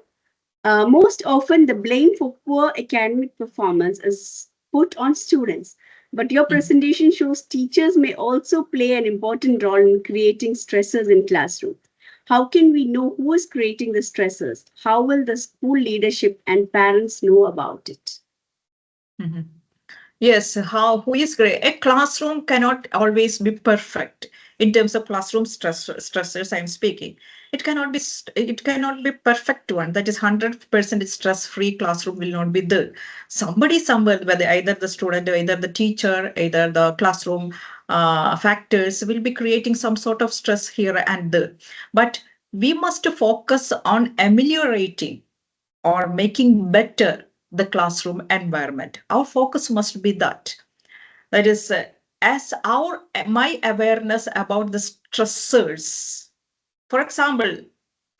Most often, the blame for poor academic performance is put on students. But your presentation shows teachers may also play an important role in creating stressors in classroom. How can we know who is creating the stressors? How will the school leadership and parents know about it? Mhm. Yes, how who is great? A classroom cannot always be perfect in terms of classroom stressors. I'm speaking. It cannot be perfect one. That is 100% stress-free classroom will not be there. Somebody somewhere, whether either the student, or either the teacher, either the classroom factors will be creating some sort of stress here and there. But we must focus on ameliorating or making better the classroom environment. Our focus must be that. That is, as our my awareness about the stressors. For example,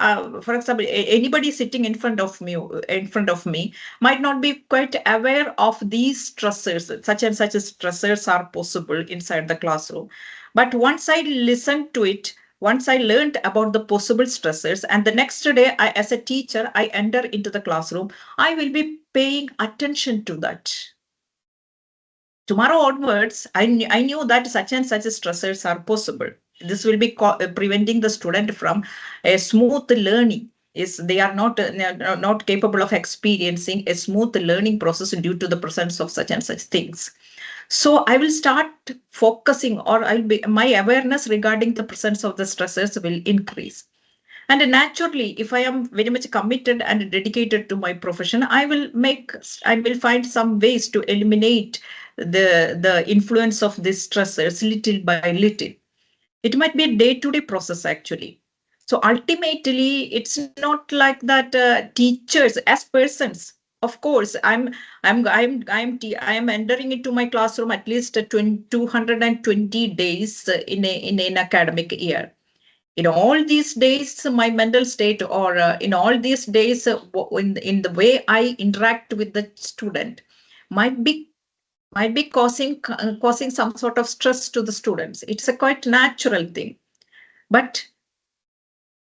anybody sitting in front of me might not be quite aware of these stressors. Such and such stressors are possible inside the classroom. But once I listened to it, once I learned about the possible stressors, and the next day, as a teacher, I enter into the classroom, I will be paying attention to that. Tomorrow onwards, I knew that such and such stressors are possible. This will be preventing the student from a smooth learning. Is they are not capable of experiencing a smooth learning process due to the presence of such and such things. So I will start focusing, or I'll be my awareness regarding the presence of the stressors will increase. And naturally, if I am very much committed and dedicated to my profession, I will find some ways to eliminate the influence of these stressors little by little. It might be a day-to-day process actually. So ultimately, it's not like that teachers as persons. Of course, I am entering into my classroom at least 220 days in an academic year. In all these days, my mental state, or in all these days, in the way I interact with the student, might be causing some sort of stress to the students. It's a quite natural thing. But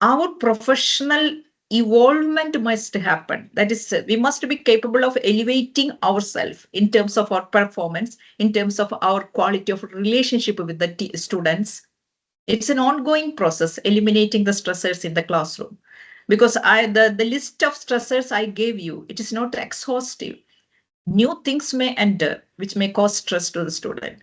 our professional evolvement must happen. That is, we must be capable of elevating ourselves in terms of our performance, in terms of our quality of relationship with the students. It's an ongoing process, eliminating the stressors in the classroom. Because the list of stressors I gave you, it is not exhaustive. New things may enter, which may cause stress to the student.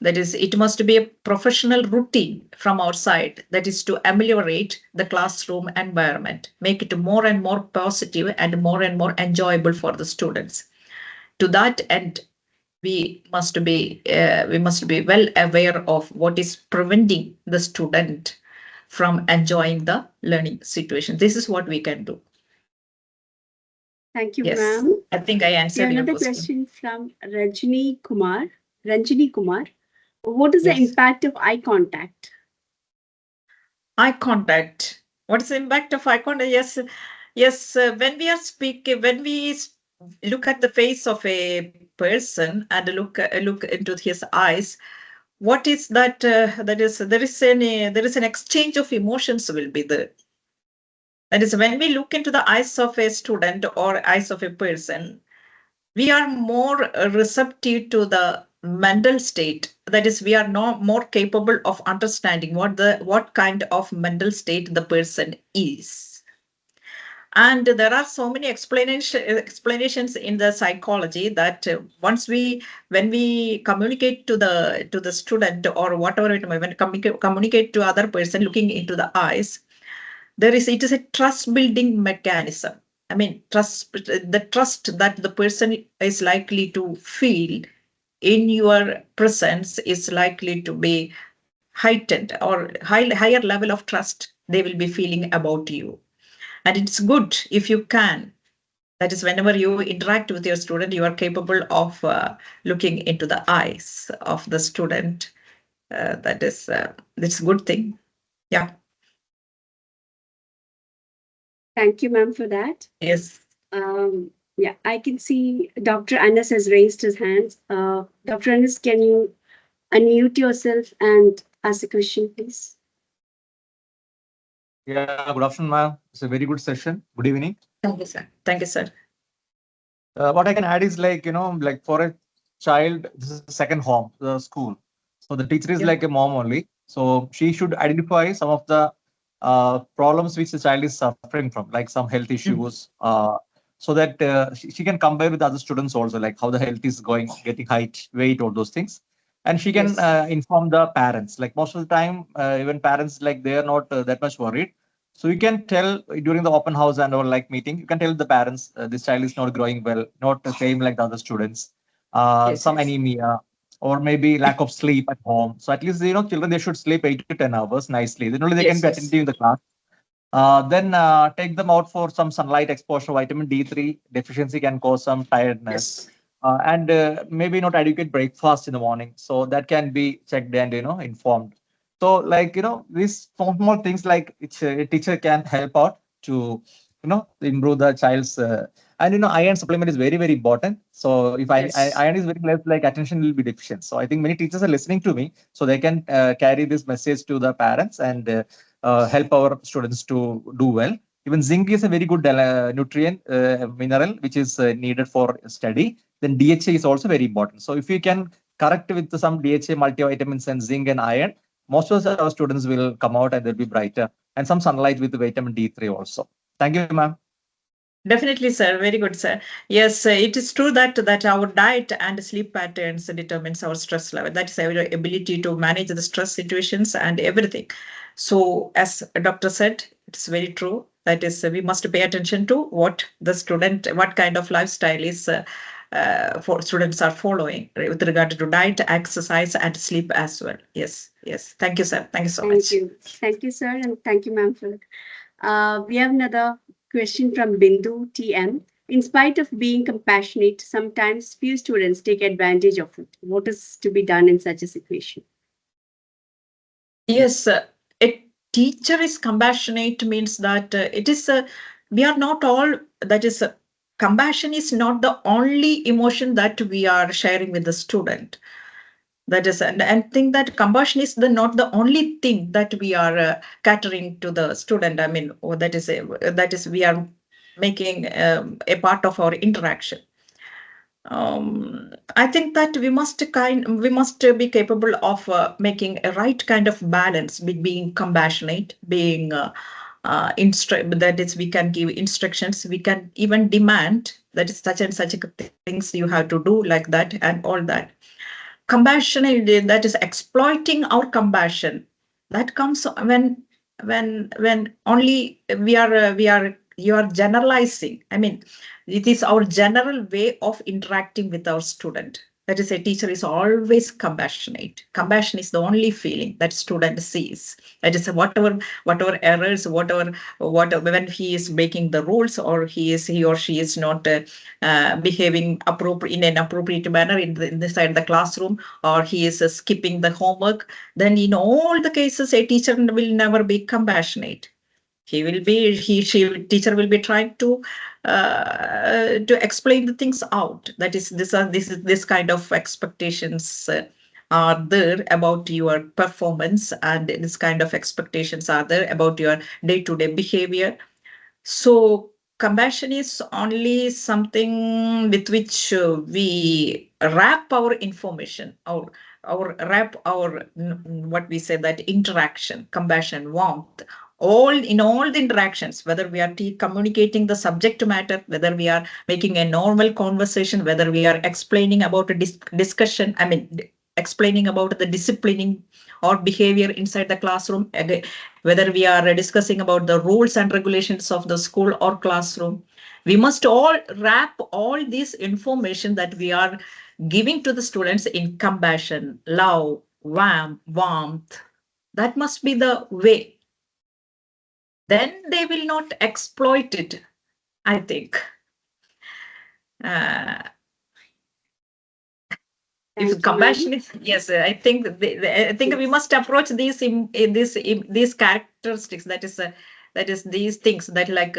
That is, it must be a professional routine from our side. That is to ameliorate the classroom environment, make it more and more positive and more enjoyable for the students. To that end, we must be well aware of what is preventing the student from enjoying the learning situation. This is what we can do. Thank you, Yes, ma'am. I think I We have answered your another question. question from Rajni Kumar. Ranjini Kumar. What is the Yes. impact of eye contact? Eye contact. What is the impact of eye contact? Yes, yes. When we are speaking, when we look at the face of a person and look into his eyes, what is that? That is there is an exchange of emotions will be there. That is, when we look into the eyes of a student or eyes of a person, we are more receptive to the mental state. That is, we are no more capable of understanding what kind of mental state the person is. And there are so many explanations in the psychology that when we communicate to the student or whatever it may, when communicate to other person looking into the eyes, it is a trust building mechanism. I mean, the trust that the person is likely to feel in your presence is likely to be heightened, or higher level of trust they will be feeling about you. And it's good if you can. That is, whenever you interact with your student, you are capable of looking into the eyes of the student. That's a good thing. Yeah. Thank you, ma'am, for that. Yes. Yeah, I can see Dr. Anas has raised his hands. Dr. Anas, can you unmute yourself and ask a question, please? Yeah, good afternoon, ma'am. It's a very good session. Good evening. Thank you, sir. Thank you, sir. What I can add is like, like for a child, this is the second home, the school. So the teacher is Yeah. like a mom only. So she should identify some of the problems which the child is suffering from, like some health Mm. issues, so that she can compare with other students also, like how the health is going, getting height, weight, all those things. And she can Yes. inform the parents. Like most of the time, even parents, like they are not that much worried. So you can tell during the open house and or like meeting, you can tell the parents this child is not growing well, not the same like the other students, Yes. some Yes. anemia, or maybe lack of sleep at home. So at least children they should sleep 8 to 10 hours nicely. Then only they can Yes. be Yes. attentive in the class. Then take them out for some sunlight exposure. Vitamin D3 deficiency can cause some tiredness, Yes. and maybe not adequate breakfast in the morning. So that can be checked and informed. So like these small things like which a teacher can help out to improve the child's and iron supplement is very important. So if Yes. iron is very less, like attention will be deficient. So I think many teachers are listening to me, so they can carry this message to the parents and help our students to do well. Even zinc is a very good nutrient mineral which is needed for study. Then DHA is also very important. So if you can correct with some DHA, multivitamins, and zinc and iron, most of our students will come out and they'll be brighter. And some sunlight with vitamin D3 also. Thank you, ma'am. Definitely, sir. Very good, sir. Yes, it is true that our diet and sleep patterns determines our stress level. That is our ability to manage the stress situations and everything. So, as a doctor said, it's very true. That is, we must pay attention to what kind of lifestyle is for students are following with regard to diet, exercise, and sleep as well. Yes, yes. Thank you, sir. Thank you so Thank much. you. Thank you, sir, and thank you, ma'am, for that. We have another question from Bindu TM. In spite of being compassionate, sometimes few students take advantage of it. What is to be done in such a situation? Yes, a teacher is compassionate means that we are not all, that is, compassion is not the only emotion that we are sharing with the student. That is, and think that compassion is not the only thing that we are catering to the student. I mean, or that is, we are making a part of our interaction. I think that we must be capable of making a right kind of balance between being compassionate, being that is, we can give instructions, we can even demand that is such and such things you have to do like that and all that. Compassion, that is exploiting our compassion, that comes when only we are you are generalizing. I mean, it is our general way of interacting with our student. That is, a teacher is always compassionate. Compassion is the only feeling that student sees. That is, whatever errors, whatever when he is breaking the rules, or he or she is not behaving appropriate in an appropriate manner inside the classroom, or he is skipping the homework, then in all the cases a teacher will never be compassionate. He will be he she Teacher will be trying to explain the things out. That is, this kind of expectations are there about your performance, and this kind of expectations are there about your day-to-day behavior. So compassion is only something with which we wrap our information, or wrap our what we say, that interaction, compassion, warmth, all the interactions, whether we are communicating the subject matter, whether we are making a normal conversation, whether we are explaining about a discussion. I mean, explaining about the disciplining or behavior inside the classroom, whether we are discussing about the rules and regulations of the school or classroom. We must all wrap all this information that we are giving to the students in compassion, love, warmth. That must be the way. Then they will not exploit it, I think. Uh, if Thank you, ma'am. compassion is, yes, I think we Yes. must approach these characteristics, that is these things, that like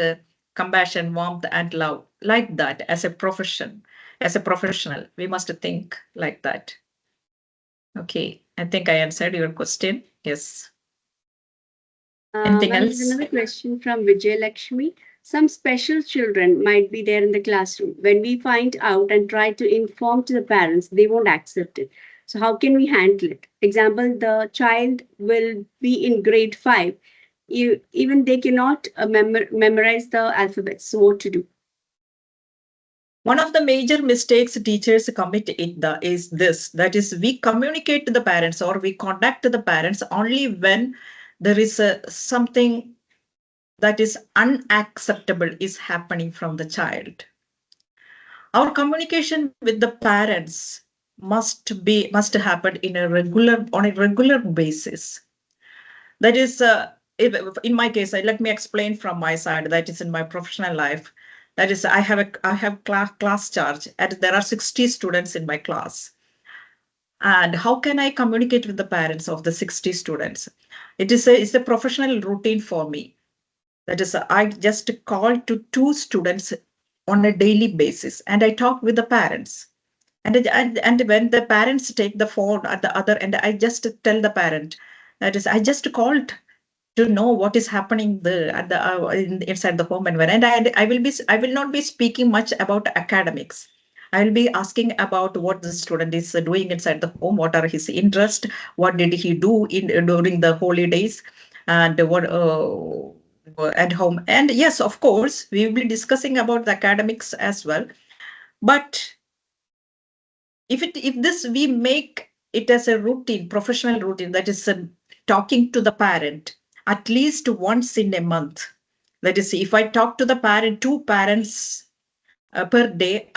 compassion, warmth, and love, like that, as a profession, as a professional, we must think like that. Okay, I think I answered your question. Yes. Anything Ma'am, there's else? another question from Vijay Lakshmi. Some special children might be there in the classroom. When we find out and try to inform to the parents, they won't accept it. So how can we handle it? Example, the child will be in grade 5. Even they cannot memorize the alphabet. So what to do? One of the major mistakes teachers commit is this, that is, we communicate to the parents or we contact the parents only when there is something that is unacceptable is happening from the child. Our communication with the parents must happen on a regular basis. That is, if, in my case, let me explain from my side. That is in my professional life. That is, I have class charge, and there are 60 students in my class. And how can I communicate with the parents of the 60 students? It's a professional routine for me. That is, I just call to 2 students on a daily basis, and I talk with the parents. And when the parents take the phone at the other end, I just tell the parent, that is, I just called to know what is happening inside the home environment. And I will not be speaking much about academics. I will be asking about what the student is doing inside the home, what are his interests, what did he do during the holidays, and what at home. And yes, of course, we will be discussing about the academics as well. But if this we make it as a routine, professional routine, that is talking to the parent at least once in a month. That is, if I talk to the parent, 2 parents per day,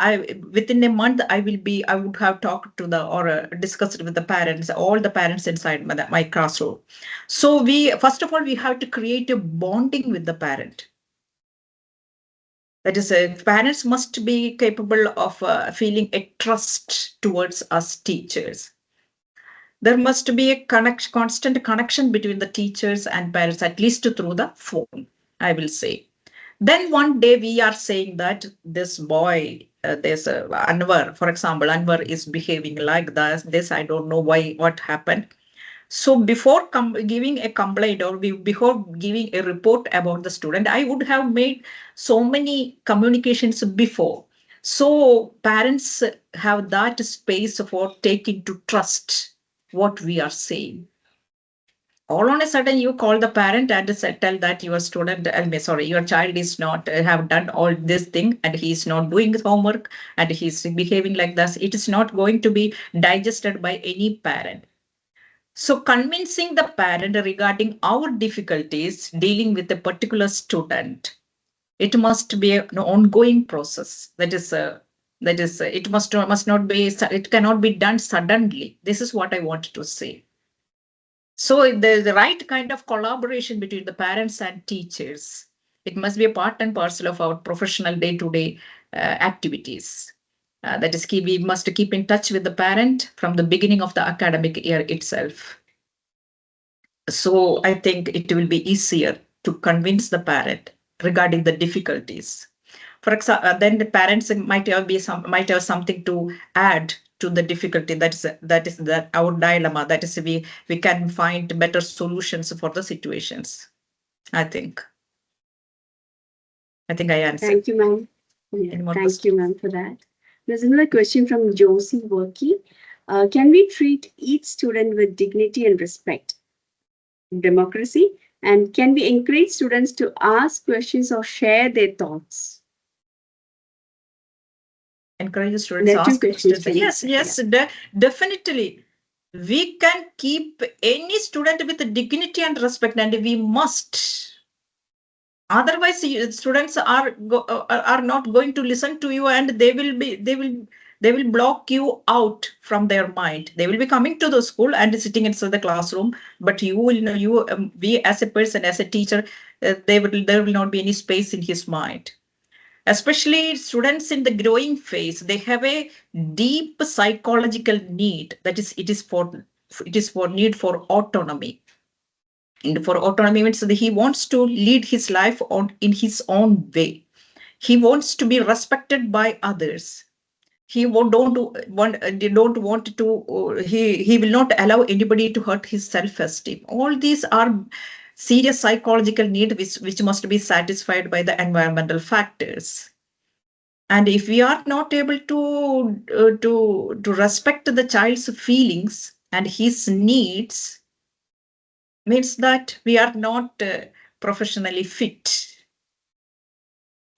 within a month I would have talked to the or discussed with the parents, all the parents inside my classroom. So we first of all we have to create a bonding with the parent. That is, parents must be capable of feeling a trust towards us teachers. There must be a constant connection between the teachers and parents, at least through the phone, I will say. Then one day we are saying that this boy, there's Anwar, for example, Anwar is behaving like this. I don't know why, what happened. So before giving a complaint or before giving a report about the student, I would have made so many communications before. So parents have that space for taking to trust what we are saying. All on a sudden, you call the parent and tell that your student, sorry, your child is not have done all this thing and he is not doing his homework and he's behaving like this. It is not going to be digested by any parent. So convincing the parent regarding our difficulties dealing with a particular student, it must be an ongoing process. It must not be, it cannot be done suddenly. This is what I wanted to say. So the right kind of collaboration between the parents and teachers. It must be a part and parcel of our professional day-to-day activities. That is key. We must keep in touch with the parent from the beginning of the academic year itself. So I think it will be easier to convince the parent regarding the difficulties. For example, then the parents might have something to add to the difficulty. That our dilemma. That is, we can find better solutions for the situations. I think. I think I answered. Thank you, ma'am. Yeah, thank you, ma'am, for that. There's another question from Josie Worky. Can we treat each student with dignity and respect? Democracy? And can we encourage students to ask questions or share their thoughts? Encourage students to ask questions. Yes, definitely. We can keep any student with dignity and respect, and we must. Otherwise, students are not going to listen to you, and they will block you out from their mind. They will be coming to the school and sitting inside the classroom, but you will know we as a person, as a teacher, there will not be any space in his mind. Especially students in the growing phase, they have a deep psychological need. That is, it is for need for autonomy. And for autonomy means that he wants to lead his life in his own way. He wants to be respected by others. He don't want to. He will not allow anybody to hurt his self-esteem. All these are serious psychological need which must be satisfied by the environmental factors. And if we are not able to respect the child's feelings and his needs, means that we are not professionally fit.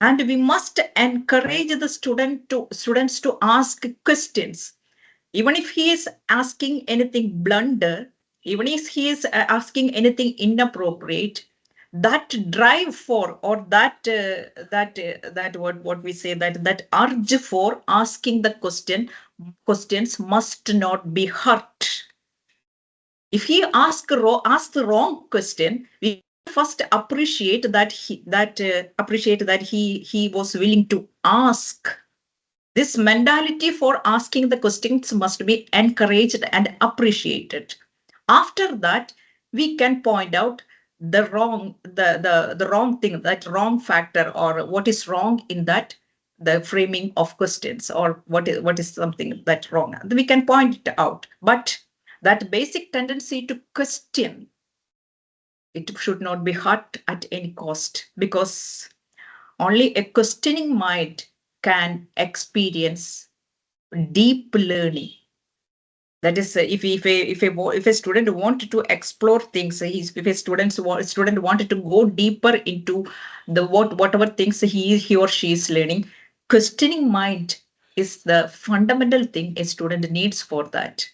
And we must encourage the students to ask questions, even if he is asking anything blunder, even if he is asking anything inappropriate. That drive for, or that what we say, that urge for asking the questions must not be hurt. If he asks the wrong question, we can first appreciate that he was willing to ask. This mentality for asking the questions must be encouraged and appreciated. After that, we can point out the wrong thing, that wrong factor, or what is wrong in that, the framing of questions, or what is something that wrong. We can point it out. But that basic tendency to question, it should not be hurt at any cost, because only a questioning mind can experience deep learning. That is, if a student wanted to explore things, if a student wanted to go deeper into the whatever things he or she is learning, questioning mind is the fundamental thing a student needs for that.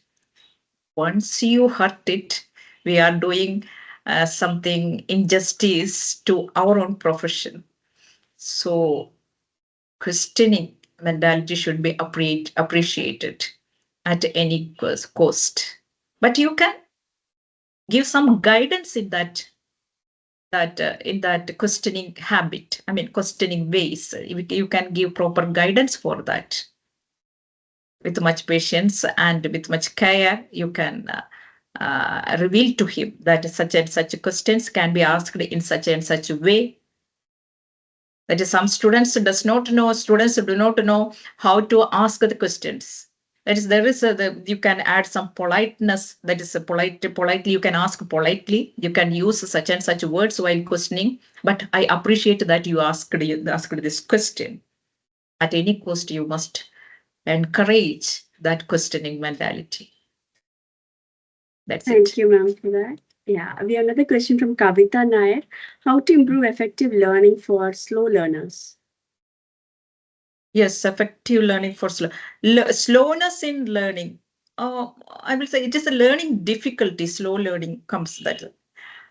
Once you hurt it, we are doing something injustice to our own profession. So questioning mentality should be appreciated at any cost. But you can give some guidance in that questioning habit. I mean, questioning ways. You can give proper guidance for that. With much patience and with much care, you can reveal to him that such and such questions can be asked in such and such a way. That is, some students do not know how to ask the questions. That is, you can add some politeness. That is, politely you can ask politely. You can use such and such words while questioning. But I appreciate that you asked this question. At any cost, you must encourage that questioning mentality. That's it. Thank you, ma'am, for that. Yeah, we have another question from Kavita Nair. How to improve effective learning for slow learners? Yes, effective learning for slowness in learning. I will say it is a learning difficulty. Slow learning comes that,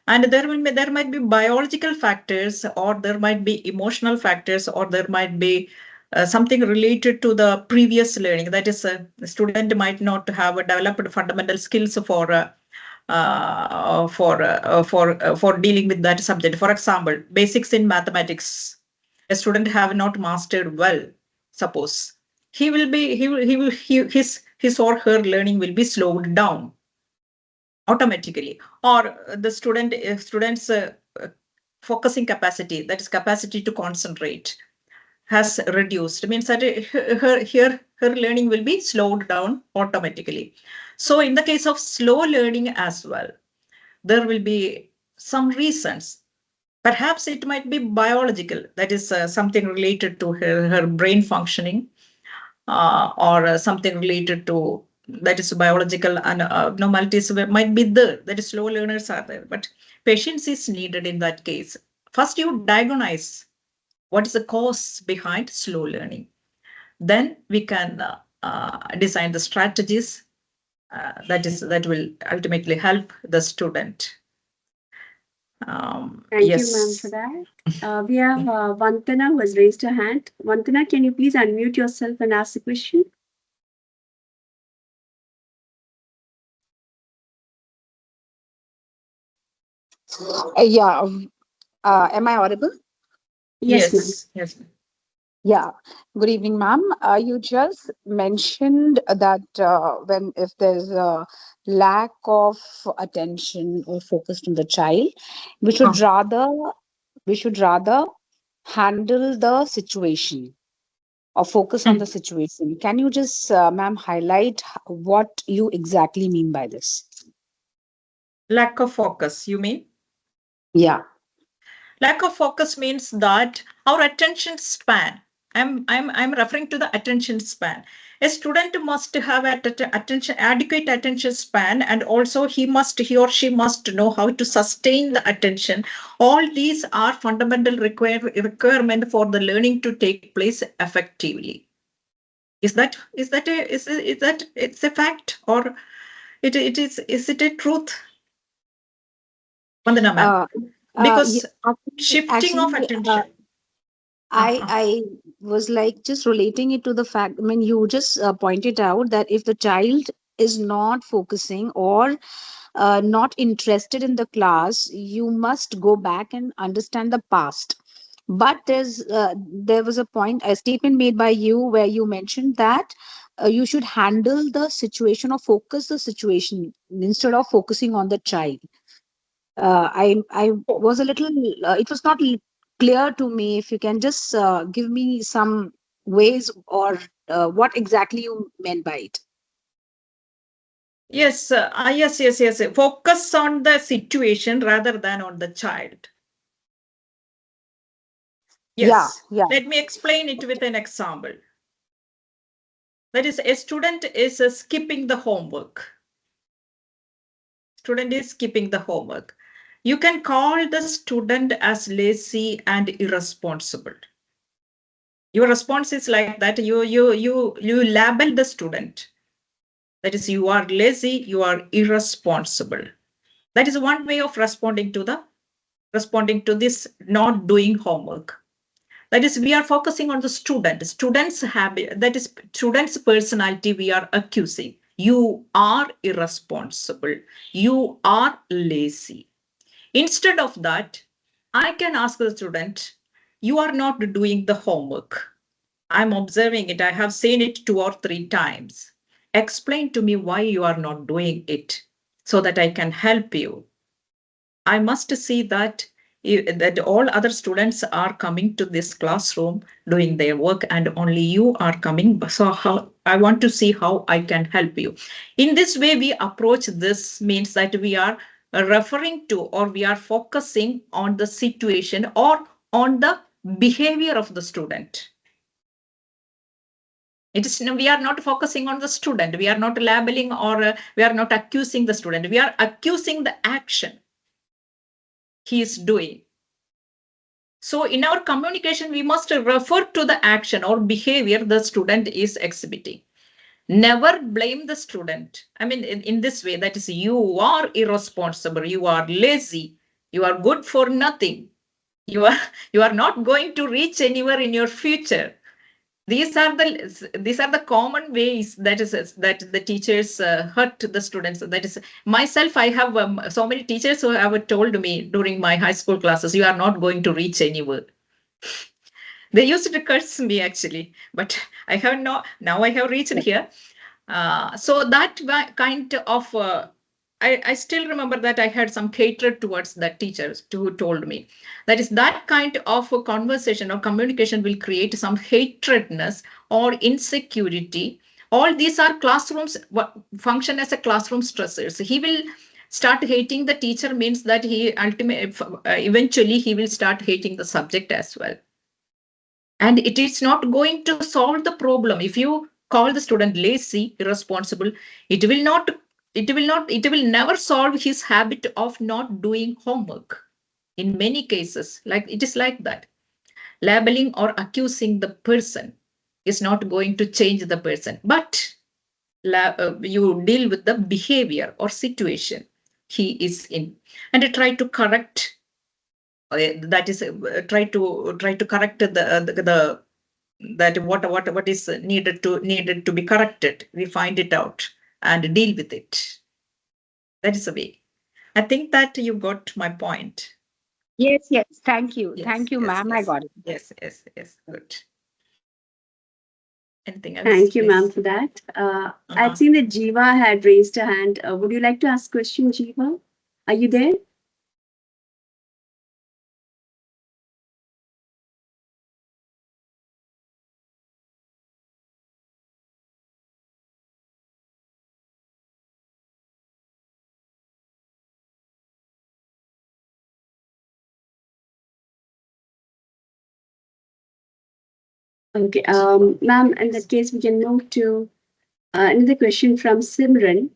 and there might be biological factors, or there might be emotional factors, or there might be something related to the previous learning. That is, the student might not have developed fundamental skills for dealing with that subject. For example, basics in mathematics, a student have not mastered well. Suppose his or her learning will be slowed down automatically, or the student's focusing capacity, that is capacity to concentrate, has reduced. It means that her learning will be slowed down automatically. So in the case of slow learning as well, there will be some reasons. Perhaps it might be biological, that is something related to her brain functioning, or something related to, that is biological, and abnormalities might be there. That is, slow learners are there, but patience is needed in that case. First, you diagnose what is the cause behind slow learning. Then we can design the strategies that will ultimately help the student. Thank you, ma'am, for Yes. that. We have Vantana who has raised her hand. Vantana, can you please unmute yourself and ask the question? Yeah. Am I audible? Yes, ma'am. Yes. Yeah. Good evening, ma'am. You just mentioned that when if there's a lack of attention or focus on the child, we should Huh. rather we should rather handle the situation or focus on the Hmm. situation. Can you just, ma'am, highlight what you exactly mean by this? Lack of focus, you mean? Yeah. Lack of focus means that our attention span. I'm referring to the attention span. A student must have attention, adequate attention span, and also he or she must know how to sustain the attention. All these are fundamental requirement for the learning to take place effectively. Is that it's a fact, or is it a truth, Vandana ma'am? Uh, yeah, Because actually, shifting of actually, attention. Uh-huh. I was like just relating it to the fact. I mean, you just pointed out that if the child is not focusing or not interested in the class, you must go back and understand the past. But there was a statement made by you where you mentioned that you should handle the situation or focus the situation instead of focusing on the child. I was a little, it was not clear to me. If you can just give me some ways or what exactly you meant by it. Yes. Focus on the situation rather than on the child. Yeah, Yes. yeah. Let me explain it with an example. That is, a student is skipping the homework. Student is skipping the homework. You can call the student as lazy and irresponsible. Your response is like that. You label the student. That is, you are lazy, you are irresponsible. That is one way of responding to this not doing homework. That is, we are focusing on the student's habit, that is student's personality. We are accusing, you are irresponsible, you are lazy. Instead of that, I can ask the student, you are not doing the homework. I'm observing it, I have seen it 2 or 3 times. Explain to me why you are not doing it so that I can help you. I must see that that all other students are coming to this classroom doing their work and only you are coming. So how I want to see how I can help you. In this way, we approach this means that we are referring to or we are focusing on the situation or on the behavior of the student. It is we are not focusing on the student. We are not labeling or we are not accusing the student. We are accusing the action he is doing. So in our communication, we must refer to the action or behavior the student is exhibiting. Never blame the student. I mean, in this way, that is, you are irresponsible, you are lazy, you are good for nothing. You are you are not going to reach anywhere in your future. These are the common ways that is that the teachers hurt the students. That is myself. I have so many teachers who have told me during my high school classes, you are not going to reach anywhere. They used to curse me actually, but I have no, now I have reached here. So that kind of, I still remember that I had some hatred towards that teacher who told me. That is, that kind of a conversation or communication will create some hatredness or insecurity. All these are classrooms, function as a classroom stressors. He will start hating the teacher means that he ultimately, eventually he will start hating the subject as well. And it is not going to solve the problem. If you call the student lazy, irresponsible, it will not, it will never solve his habit of not doing homework. In many cases, like it is like that. Labeling or accusing the person is not going to change the person, but you deal with the behavior or situation he is in and try to correct, that is try to correct the that what is needed to be corrected. We find it out and deal with it. That is the way. I think that you got my point. Yes, yes. Thank you. Yes, Thank you, yes, ma'am. I yes, got it. yes. Good. Anything else, Thank you, ma'am, please? for that. I'd Uh-huh. seen that Jiva had raised her hand. Would you like to ask a question, Jiva? Are you there? Okay, ma'am, in that case, we can move to another question from Simran.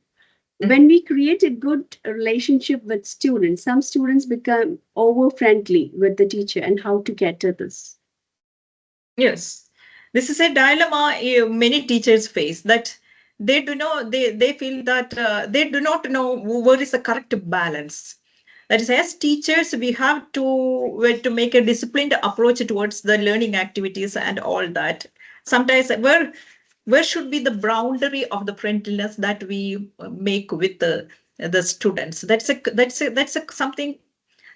When we create a good relationship with students, some students become over friendly with the teacher, and how to get to this. Yes, this is a dilemma many teachers face, that they feel that they do not know what is the correct balance. That is, as teachers, we have to make a disciplined approach towards the learning activities and all that. Sometimes where should be the boundary of the friendliness that we make with the students? That's a something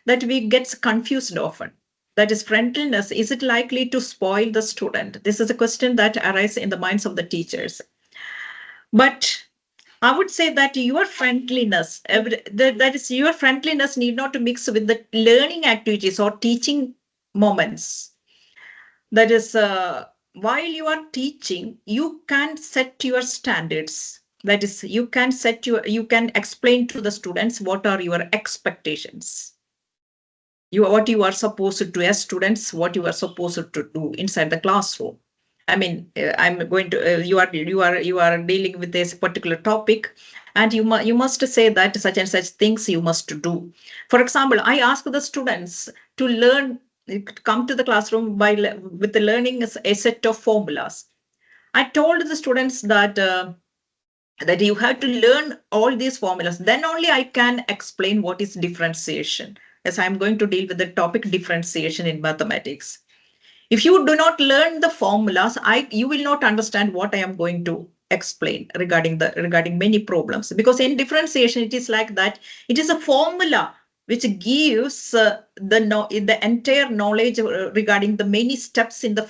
that we gets confused often. That is, friendliness, is it likely to spoil the student? This is a question that arises in the minds of the teachers. But I would say that your friendliness, that is, your friendliness need not to mix with the learning activities or teaching moments. That is, while you are teaching, you can set your standards. That is, you can explain to the students what are your expectations, what you are supposed to, as students, what you are supposed to do inside the classroom. I mean, I'm going to you are dealing with this particular topic, and you must say that such and such things you must do. For example, I ask the students to learn, come to the classroom with the learning a set of formulas. I told the students that you have to learn all these formulas, then only I can explain what is differentiation, as I'm going to deal with the topic differentiation in mathematics. If you do not learn the formulas, you will not understand what I am going to explain regarding many problems. Because in differentiation, it is like that. It is a formula which gives the entire knowledge regarding the many steps in the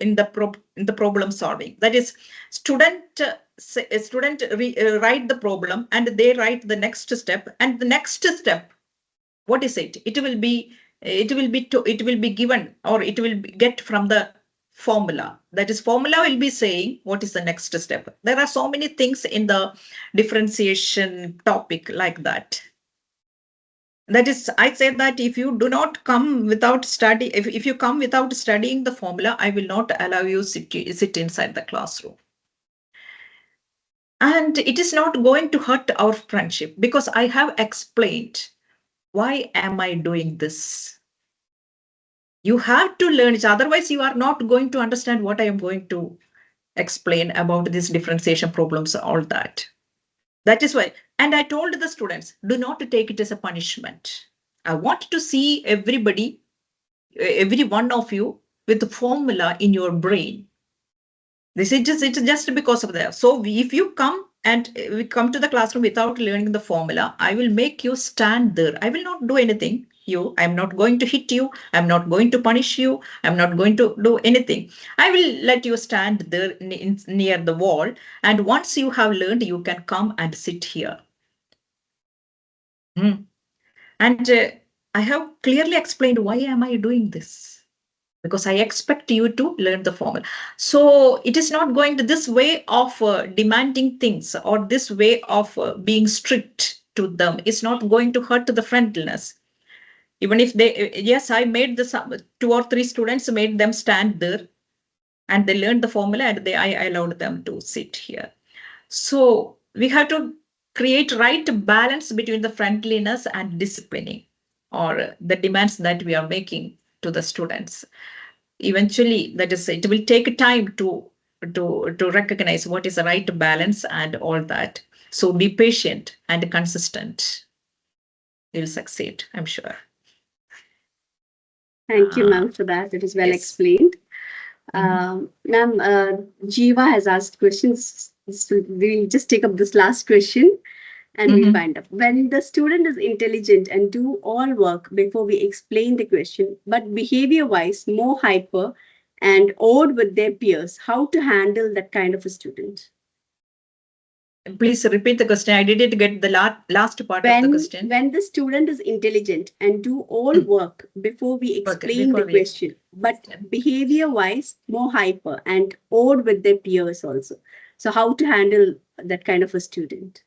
in the problem solving. That is, student write the problem, and they write the next step, and the next step, what is it? It will be given, or it will get from the formula. That is, formula will be saying what is the next step. There are so many things in the differentiation topic like that. That is, I say that if you do not come without study, if you come without studying the formula, I will not allow you sit inside the classroom. And it is not going to hurt our friendship, because I have explained why am I doing this. You have to learn it, otherwise you are not going to understand what I am going to explain about these differentiation problems, all that. That is why, and I told the students, do not take it as a punishment. I want to see everybody, every one of you, with the formula in your brain. This is just, it's just because of that. So if you come and we come to the classroom without learning the formula, I will make you stand there. I will not do anything. I'm not going to hit you. I'm not going to punish you. I'm not going to do anything. I will let you stand there near the wall. And once you have learned, you can come and sit here. Hmm. And I have clearly explained why am I doing this, because I expect you to learn the formula. So it is not going to this way of demanding things, or this way of being strict to them. It's not going to hurt the friendliness. Even if yes, I made the two or three students, made them stand there, and they learned the formula, and I allowed them to sit here. So we have to create right balance between the friendliness and disciplining, or the demands that we are making to the students. Eventually, that is, it will take time to recognize what is the right balance and all that. So be patient and consistent. You'll succeed, I'm sure. Thank you, ma'am, for that. It is well Yes. explained. Mhm. Ma'am, Jiva has asked questions. So we'll just take up this last question and we'll Mhm. find out. When the student is intelligent and do all work before we explain the question, but behavior wise, more hyper and odd with their peers, how to handle that kind of a student? Please repeat the question. I didn't get the last part of the question. When the student is intelligent and do all Mm. work before we Okay, explain the before we question, but behavior wise, more hyper and odd with their peers also. So, how to handle that kind of a student?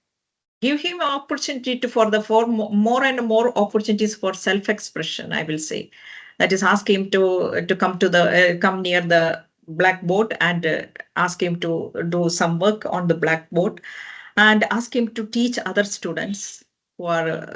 give him opportunity for more and more opportunities for self expression, I will say. That is, ask him to come near the blackboard and ask him to do some work on the blackboard, and ask him to teach other students who are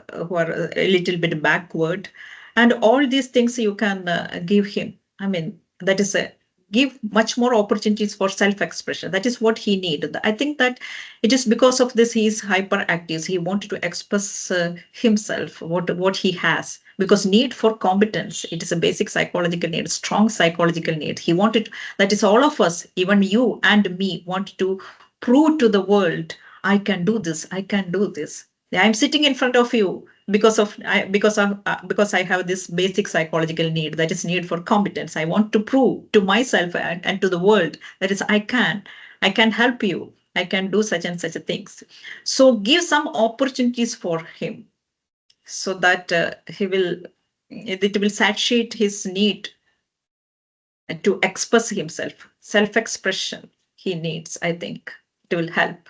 a little bit backward, and all these things you can give him. I mean, that is a give much more opportunities for self expression. That is what he needed. I think that it is because of this he is hyperactive. He wanted to express himself, what he has, because need for competence, it is a basic psychological need, strong psychological need. He wanted, that is all of us, even you and me, want to prove to the world, I can do this, I can do this. I'm sitting in front of you because I have this basic psychological need, that is need for competence. I want to prove to myself and to the world that is I can help you, I can do such and such things. So give some opportunities for him, so that it will satiate his need to express himself. Self expression he needs, I think it will help.